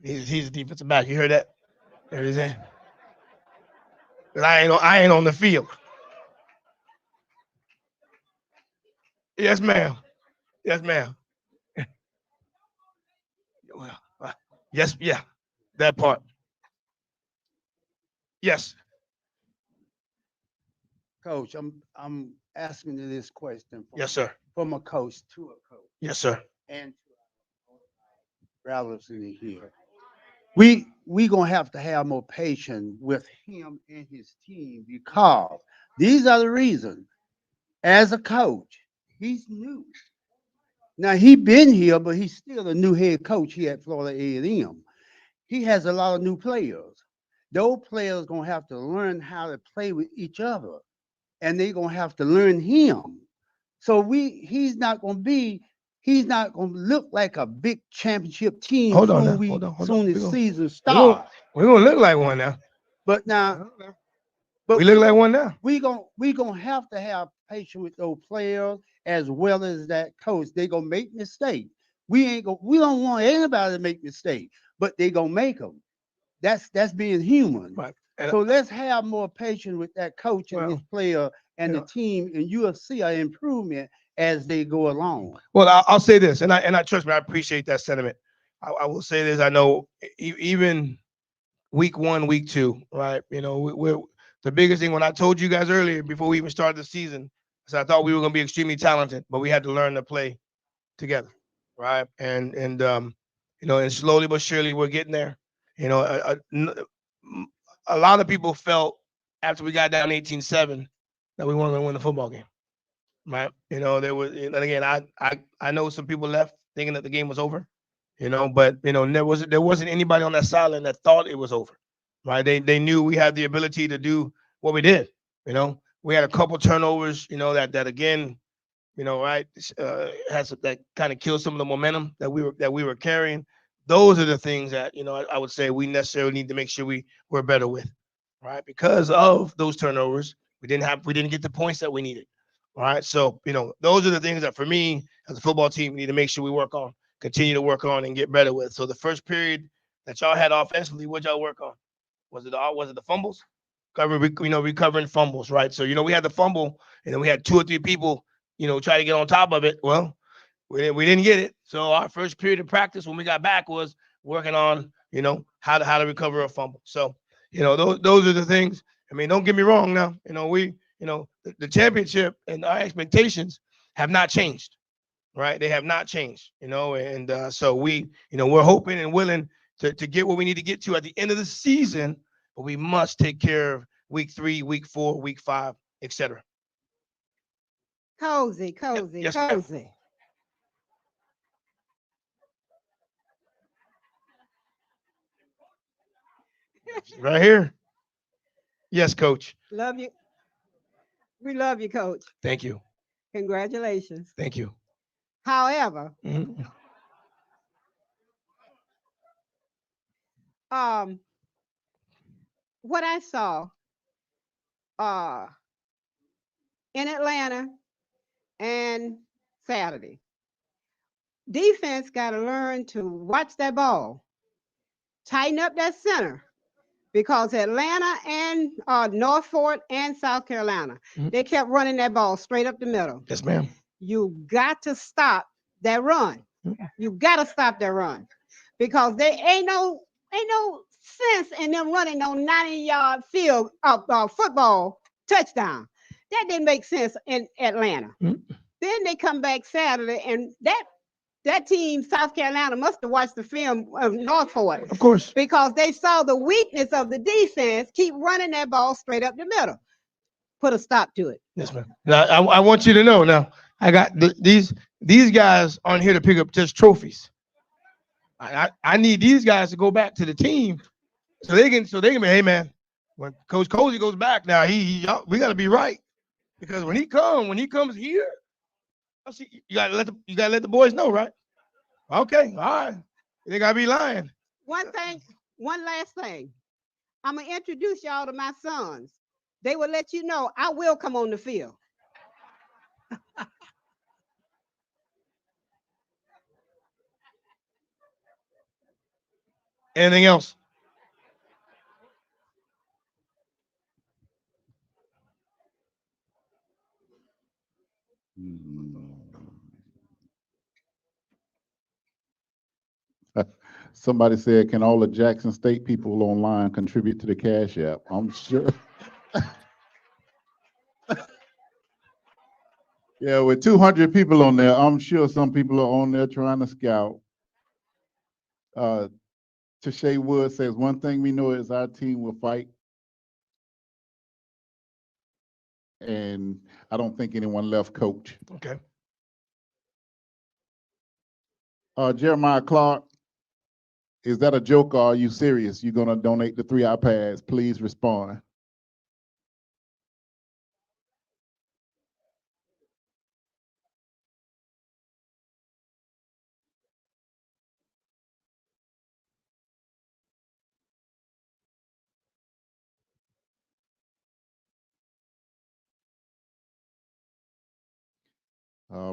He's a defensive back. You heard that? There it is. But I ain't on the field. Yes, ma'am. Yes, ma'am. Well, yes, yeah, that part. Yes, Coach, I'm asking you this question yes, sir. from a coach to a coach Yes, sir. and brothers in here. We gonna have to have more patience with him and his team because these are the reasons. As a coach, he's new. Now he been here, but he's still a new head coach here at Florida A&M. He has a lot of new players. Those players gonna have to learn how to play with each other, and they're gonna have to learn him. So he's not gonna look like a big championship team Hold on now. soon as season We gonna, starts. we gonna look like one now. But now, but We look like one now. we gonna have to have patience with those players as well as that coach. They gonna make mistakes. We don't want anybody to make mistakes, but they gonna make them. That's being human. Right. And So let's have more patience with that coach and his player and the team, and you'll see an improvement as they go along. well, I'll say this, and I trust me, I appreciate that sentiment. I will say this. I know even week 1, week 2, right? We're the biggest thing when I told you guys earlier before we even started the season. So I thought we were going to be extremely talented, but we had to learn to play together, right? And slowly but surely we're getting there. A lot of people felt after we got down 18-7 that we weren't going to win the football game, right? There was, and again, I know some people left thinking that the game was over, but there wasn't anybody on that sideline that thought it was over, right? They knew we had the ability to do what we did. We had a couple turnovers, that again, right, has that kind of killed some of the momentum that we were carrying. those are the things that, I would say we necessarily need to make sure we're better with, right? Because of those turnovers, we didn't get the points that we needed. Right. So, those are the things that for me as a football team, we need to make sure we work on, continue to work on and get better with. So the first period that y'all had offensively, what y'all work on? Was it the fumbles? Recovering fumbles, right? So, we had the fumble and then we had 2 or 3 people, try to get on top of it. Well, we didn't get it. So our first period of practice when we got back was working on, how to recover a fumble. So, those are the things. I mean, don't get me wrong now. The championship and our expectations have not changed, right? They have not changed, and so we're hoping and willing to get what we need to get to at the end of the season, but we must take care of week 3, week 4, week 5, etc. Cozy, Yes, ma'am. cozy. Right here. Yes, coach. Love you. We love you, coach. Thank you. Congratulations. Thank you. However, Mhm. um, what I saw uh in Atlanta and Saturday, defense got to learn to watch that ball, tighten up that center, because Atlanta and North Fort and South Carolina, Mhm. they kept running that ball straight up the middle. Yes, ma'am. You got to stop that run. You got to stop that run, because there ain't no sense in them running no 90-yard field football touchdown. That didn't make sense in Atlanta. Mhm. Then they come back Saturday, and that team, South Carolina, must have watched the film of Norfolk, Of course. because they saw the weakness of the defense keep running that ball straight up the middle. Put a stop to it. Yes, ma'am. Now, I want you to know now, I got these guys aren't here to pick up just trophies. I need these guys to go back to the team so they can be, hey man, when Coach Colzie goes back now, we got to be right, because when he comes here, I see you got to let the boys know, right? Okay, all right. They got to be lying. One last thing. I'm gonna introduce y'all to my sons. They will let you know I will come on the field. Anything else? Somebody said, can all the Jackson State people online contribute to the Cash App? I'm sure. Yeah, with 200 people on there, I'm sure some people are on there trying to scout. Tashay Wood says, one thing we know is our team will fight. And I don't think anyone left, coach. Okay. Jeremiah Clark, is that a joke or are you serious? You're going to donate the 3 iPads? Please respond.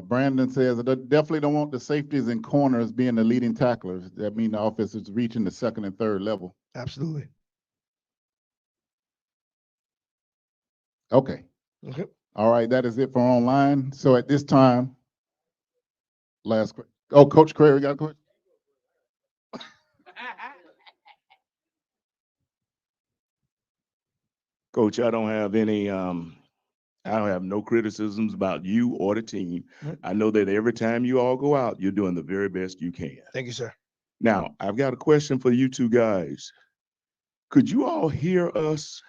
Brandon says, I definitely don't want the safeties and corners being the leading tacklers. That means the offense is reaching the 2nd and 3rd level. Absolutely. Okay. Okay. All right, that is it for online. So at this time, Coach Crarey got a question? Coach, I don't have no criticisms about you or the team. I know that every time you all go out, you're doing the very best you can. Thank you, sir. Now, I've got a question for you 2 guys. Could you all hear us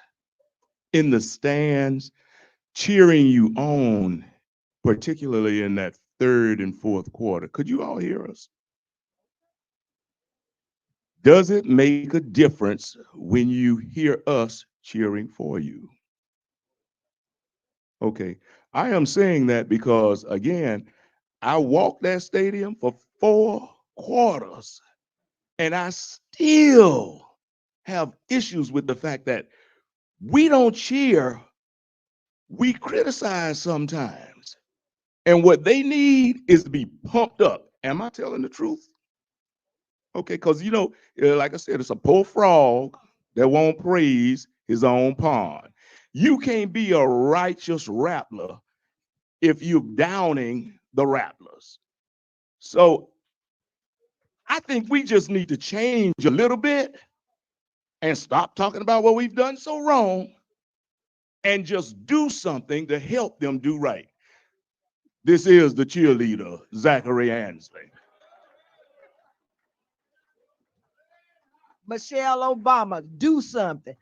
in the stands cheering you on, particularly in that 3rd and 4th quarter? Could you all hear us? Does it make a difference when you hear us cheering for you? Okay. I am saying that because, again, I walked that stadium for 4 quarters, And I still have issues with the fact that we don't cheer, we criticize sometimes. And what they need is to be pumped up. Am I telling the truth? Okay, because like I said, it's a poor frog that won't praise his own pond. You can't be a righteous rattler if you're downing the rattlers. So I think we just need to change a little bit and stop talking about what we've done so wrong and just do something to help them do right. This is the cheerleader, Zachary Ansley. Michelle Obama, do something.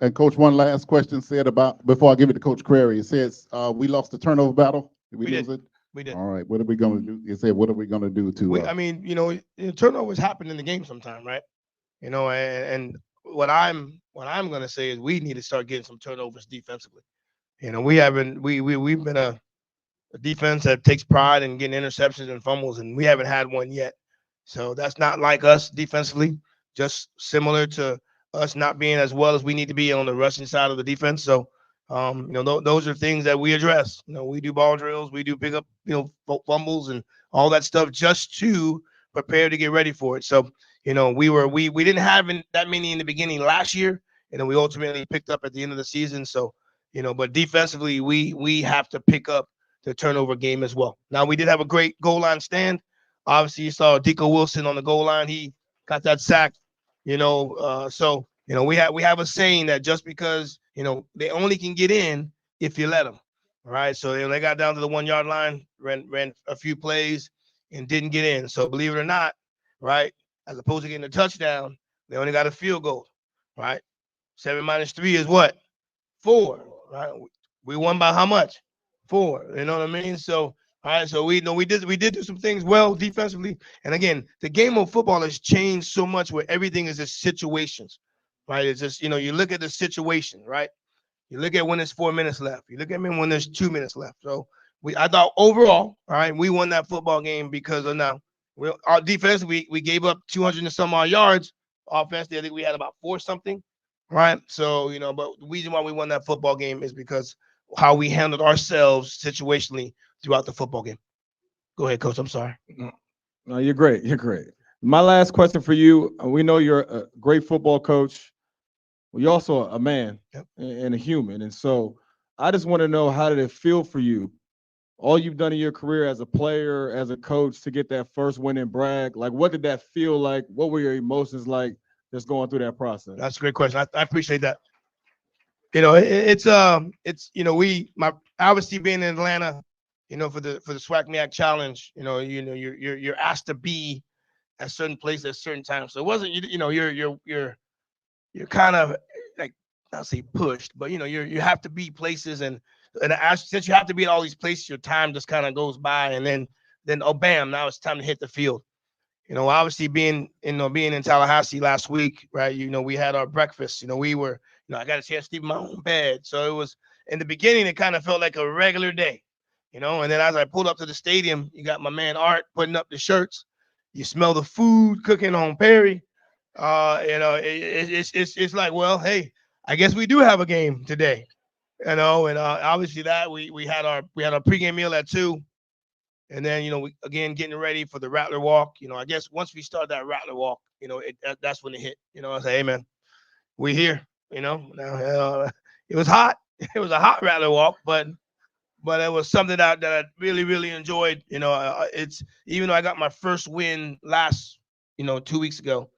And Coach, one last question said about, before I give it to Coach Crarey, it says, we lost the turnover battle. Did we lose it? We did. All right, what are we gonna do? You said, what are we gonna do to? I mean, turnovers happen in the game sometime, right? And what I'm gonna say is we need to start getting some turnovers defensively. We've been a defense that takes pride in getting interceptions and fumbles, and we haven't had one yet. So that's not like us defensively, just similar to us not being as well as we need to be on the rushing side of the defense. So, those are things that we address. We do ball drills, we do pick up, fumbles and all that stuff just to prepare to get ready for it. So, we didn't have that many in the beginning last year, and then we ultimately picked up at the end of the season. So, but defensively, we have to pick up the turnover game as well. Now, we did have a great goal line stand. Obviously, you saw Deco Wilson on the goal line. He got that sack, so, we have a saying that just because, they only can get in if you let them. All right. So they got down to the 1 yard line, ran a few plays and didn't get in. So believe it or not, right, as opposed to getting a touchdown, they only got a field goal, right? 7 minus 3 is what? 4, right? We won by how much? 4. You know what I mean? So, all right. So we did do some things well defensively. And again, the game of football has changed so much where everything is just situations, right? It's just, you look at the situation, right? You look at when there's 4 minutes left. You look at when there's 2 minutes left. So I thought overall, all right, we won that football game because of now. Our defense, we gave up 200 and some odd yards. Offensively, I think we had about 4 something, right? So, but the reason why we won that football game is because how we handled ourselves situationally throughout the football game. Go ahead, Coach. I'm sorry. No, you're great. You're great. My last question for you. We know you're a great football coach. Well, you're also a man and a human. And so I just want to know, how did it feel for you? All you've done in your career as a player, as a coach, to get that first win and brag. Like, what did that feel like? What were your emotions like just going through that process? That's a great question. I appreciate that. Obviously being in Atlanta, for the SWAC-MEAC challenge, you're asked to be at certain places at certain times. So it wasn't, you're kind of like, I'll say pushed, but you have to be places, and since you have to be at all these places, your time just kind of goes by, and then oh bam, now it's time to hit the field. Obviously being in Tallahassee last week, right? We had our breakfast. I got a chance to sleep in my own bed. So it was, in the beginning, it kind of felt like a regular day, and then as I pulled up to the stadium, you got my man Art putting up the shirts. You smell the food cooking on Perry. It's like, well, hey, I guess we do have a game today, and obviously that we had our pregame meal at 2. And then, we again getting ready for the Rattler Walk. I guess once we start that Rattler Walk, that's when it hit. I say, hey man, we here. Now it was hot. It was a hot Rattler Walk, but it was something that I really, really enjoyed. It's, even though I got my first win last 2 weeks ago.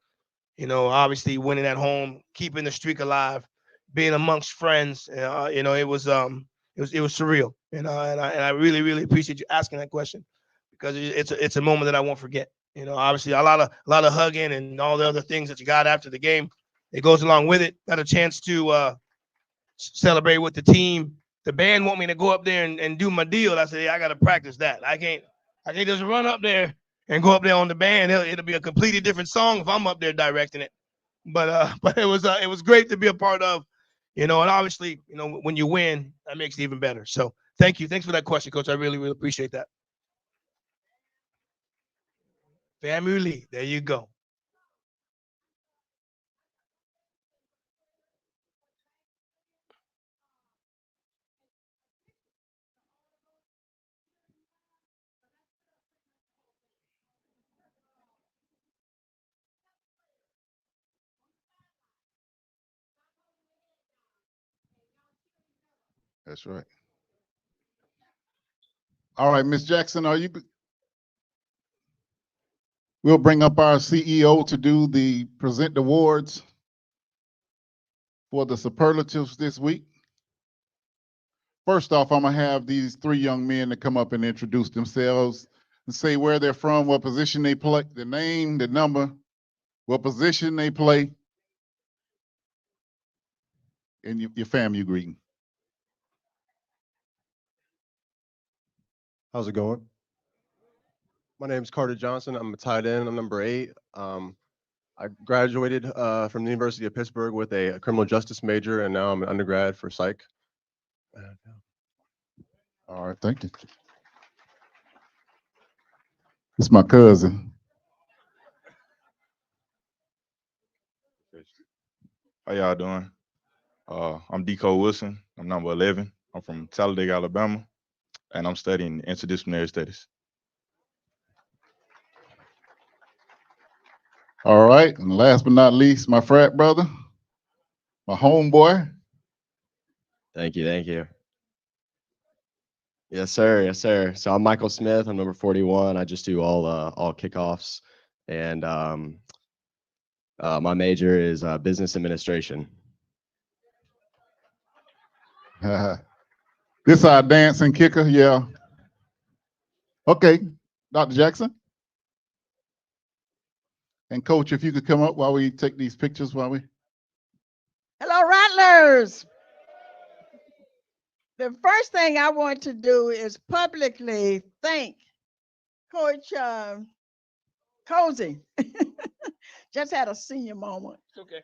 Obviously winning at home, keeping the streak alive, being amongst friends. It was surreal. And I really, really appreciate you asking that question, because it's a moment that I won't forget. Obviously a lot of hugging and all the other things that you got after the game. It goes along with it. Got a chance to celebrate with the team. The band want me to go up there and do my deal. I said, hey, I got to practice that. I can't just run up there and go up there on the band. It'll be a completely different song if I'm up there directing it. But it was great to be a part of. And obviously, when you win, that makes it even better. So thank you. Thanks for that question, Coach. I really, really appreciate that. Family, there you go. That's right. All right, Ms. Jackson, we'll bring up our CEO to present the awards for the superlatives this week. First off, I'm gonna have these three young men to come up and introduce themselves and say where they're from, what position they play, the name, the number, what position they play, and your family greeting. How's it going? My name is Carter Johnson. I'm a tight end. I'm number 8. I graduated from the University of Pittsburgh with a criminal justice major, and now I'm an undergrad for psych. All right, thank you. It's my cousin. How y'all doing? I'm Deco Wilson. I'm number 11. I'm from Talladega, Alabama, and I'm studying interdisciplinary studies. All right, and last but not least, my frat brother, my homeboy. Thank you. Thank you. Yes, sir. Yes, sir. So I'm Michael Smith. I'm number 41. I just do all kickoffs, and my major is business administration. This our dancing kicker, yeah. Okay, Dr. Jackson. And Coach, if you could come up while we take these pictures while we. Hello, Rattlers. The first thing I want to do is publicly thank Coach Colzie. Just had a senior moment. It's okay.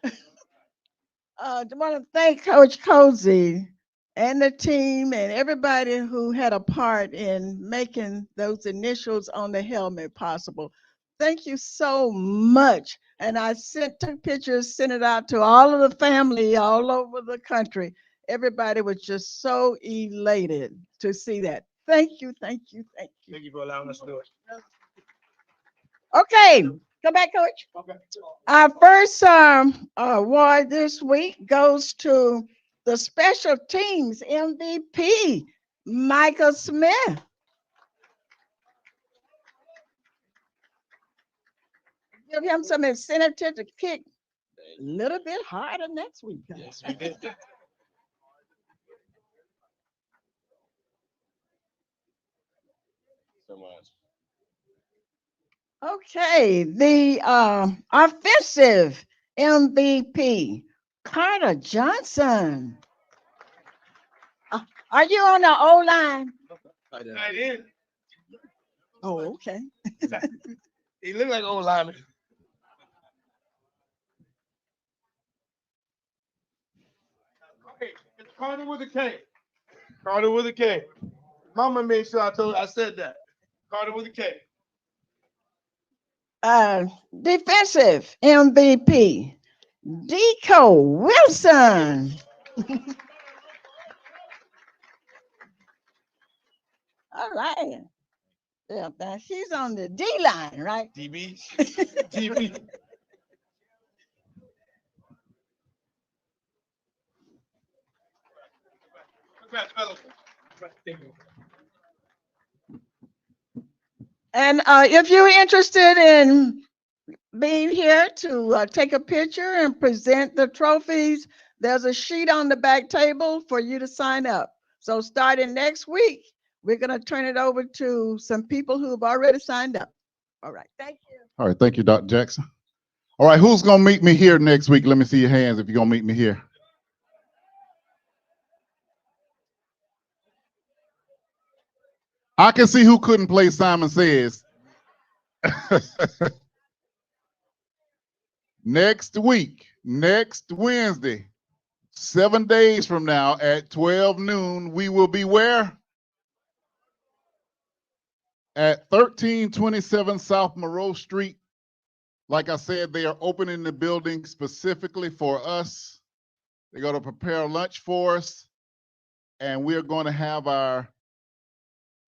I want to thank Coach Colzie and the team and everybody who had a part in making those initials on the helmet possible. Thank you so much. And I took pictures, sent it out to all of the family all over the country. Everybody was just so elated to see that. Thank you, thank you, thank you. Thank you for allowing us to do it. Okay, come back, Coach. Okay. Our first award this week goes to the special teams MVP, Michael Smith. Give him some incentive to kick a little bit harder next week, guys. Yes, we did. So much. Okay, the offensive MVP, Carter Johnson. Are you on the O line? I did. Oh, okay. He looked like old lineman. Okay, it's Carter with a K. Carter with a K. Mama made sure I said that. Carter with a K. Defensive MVP, Deco Wilson. All right. Yeah, now she's on the D line, right? DB. DB. Congrats, fellas. Thank you. And if you're interested in being here to take a picture and present the trophies, there's a sheet on the back table for you to sign up. So starting next week, we're going to turn it over to some people who have already signed up. All right, thank you. All right, thank you, Dr. Jackson. All right, who's gonna meet me here next week? Let me see your hands if you're gonna meet me here. I can see who couldn't play Simon Says. Next week, next Wednesday, 7 days from now at 12 noon, we will be where? At 1327 South Monroe Street. Like I said, they are opening the building specifically for us. They're going to prepare lunch for us. And we're going to have our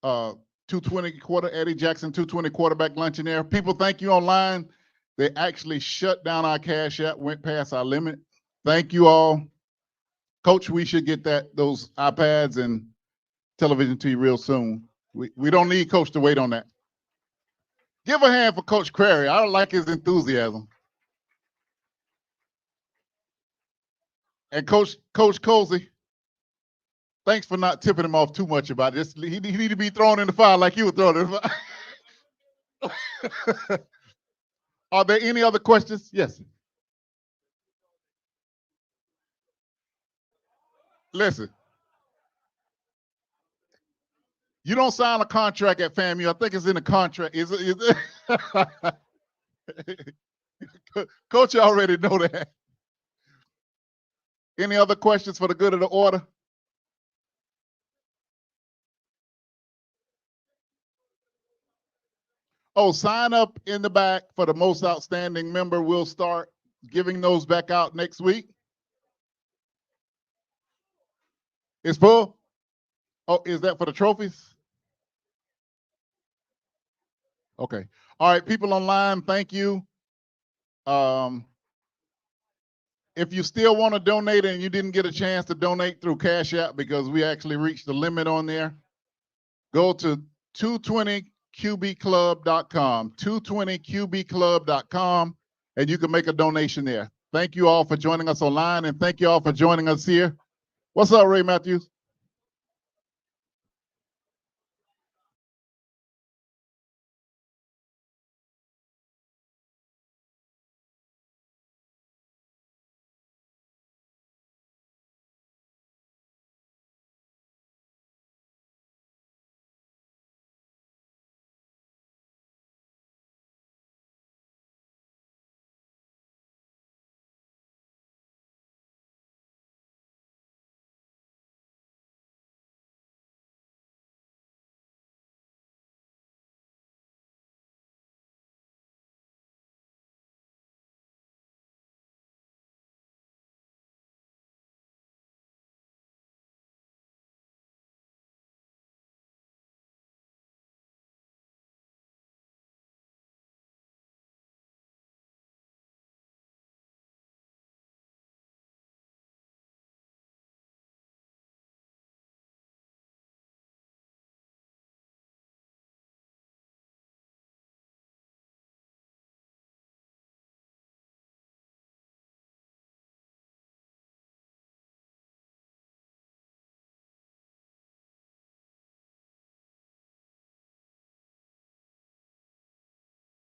220 Eddie Jackson 220 quarterback lunch in there. People, thank you online. They actually shut down our Cash App, went past our limit. Thank you all. Coach, we should get those iPads and television to you real soon. We don't need Coach to wait on that. Give a hand for Coach Crarey. I like his enthusiasm. And Coach Colzie, thanks for not tipping him off too much about this. He need to be thrown in the fire like you were thrown in the fire. Are there any other questions? Yes. Listen. You don't sign a contract at FAMU. I think it's in the contract. Is it? Coach, you already know that. Any other questions for the good of the order? Oh, sign up in the back for the most outstanding member. We'll start giving those back out next week. It's full? Oh, is that for the trophies? Okay. All right, people online, thank you. If you still want to donate and you didn't get a chance to donate through Cash App because we actually reached the limit on there, go to 220qbclub.com, 220qbclub.com, and you can make a donation there. Thank you all for joining us online, and thank you all for joining us here. What's up, Ray Matthews?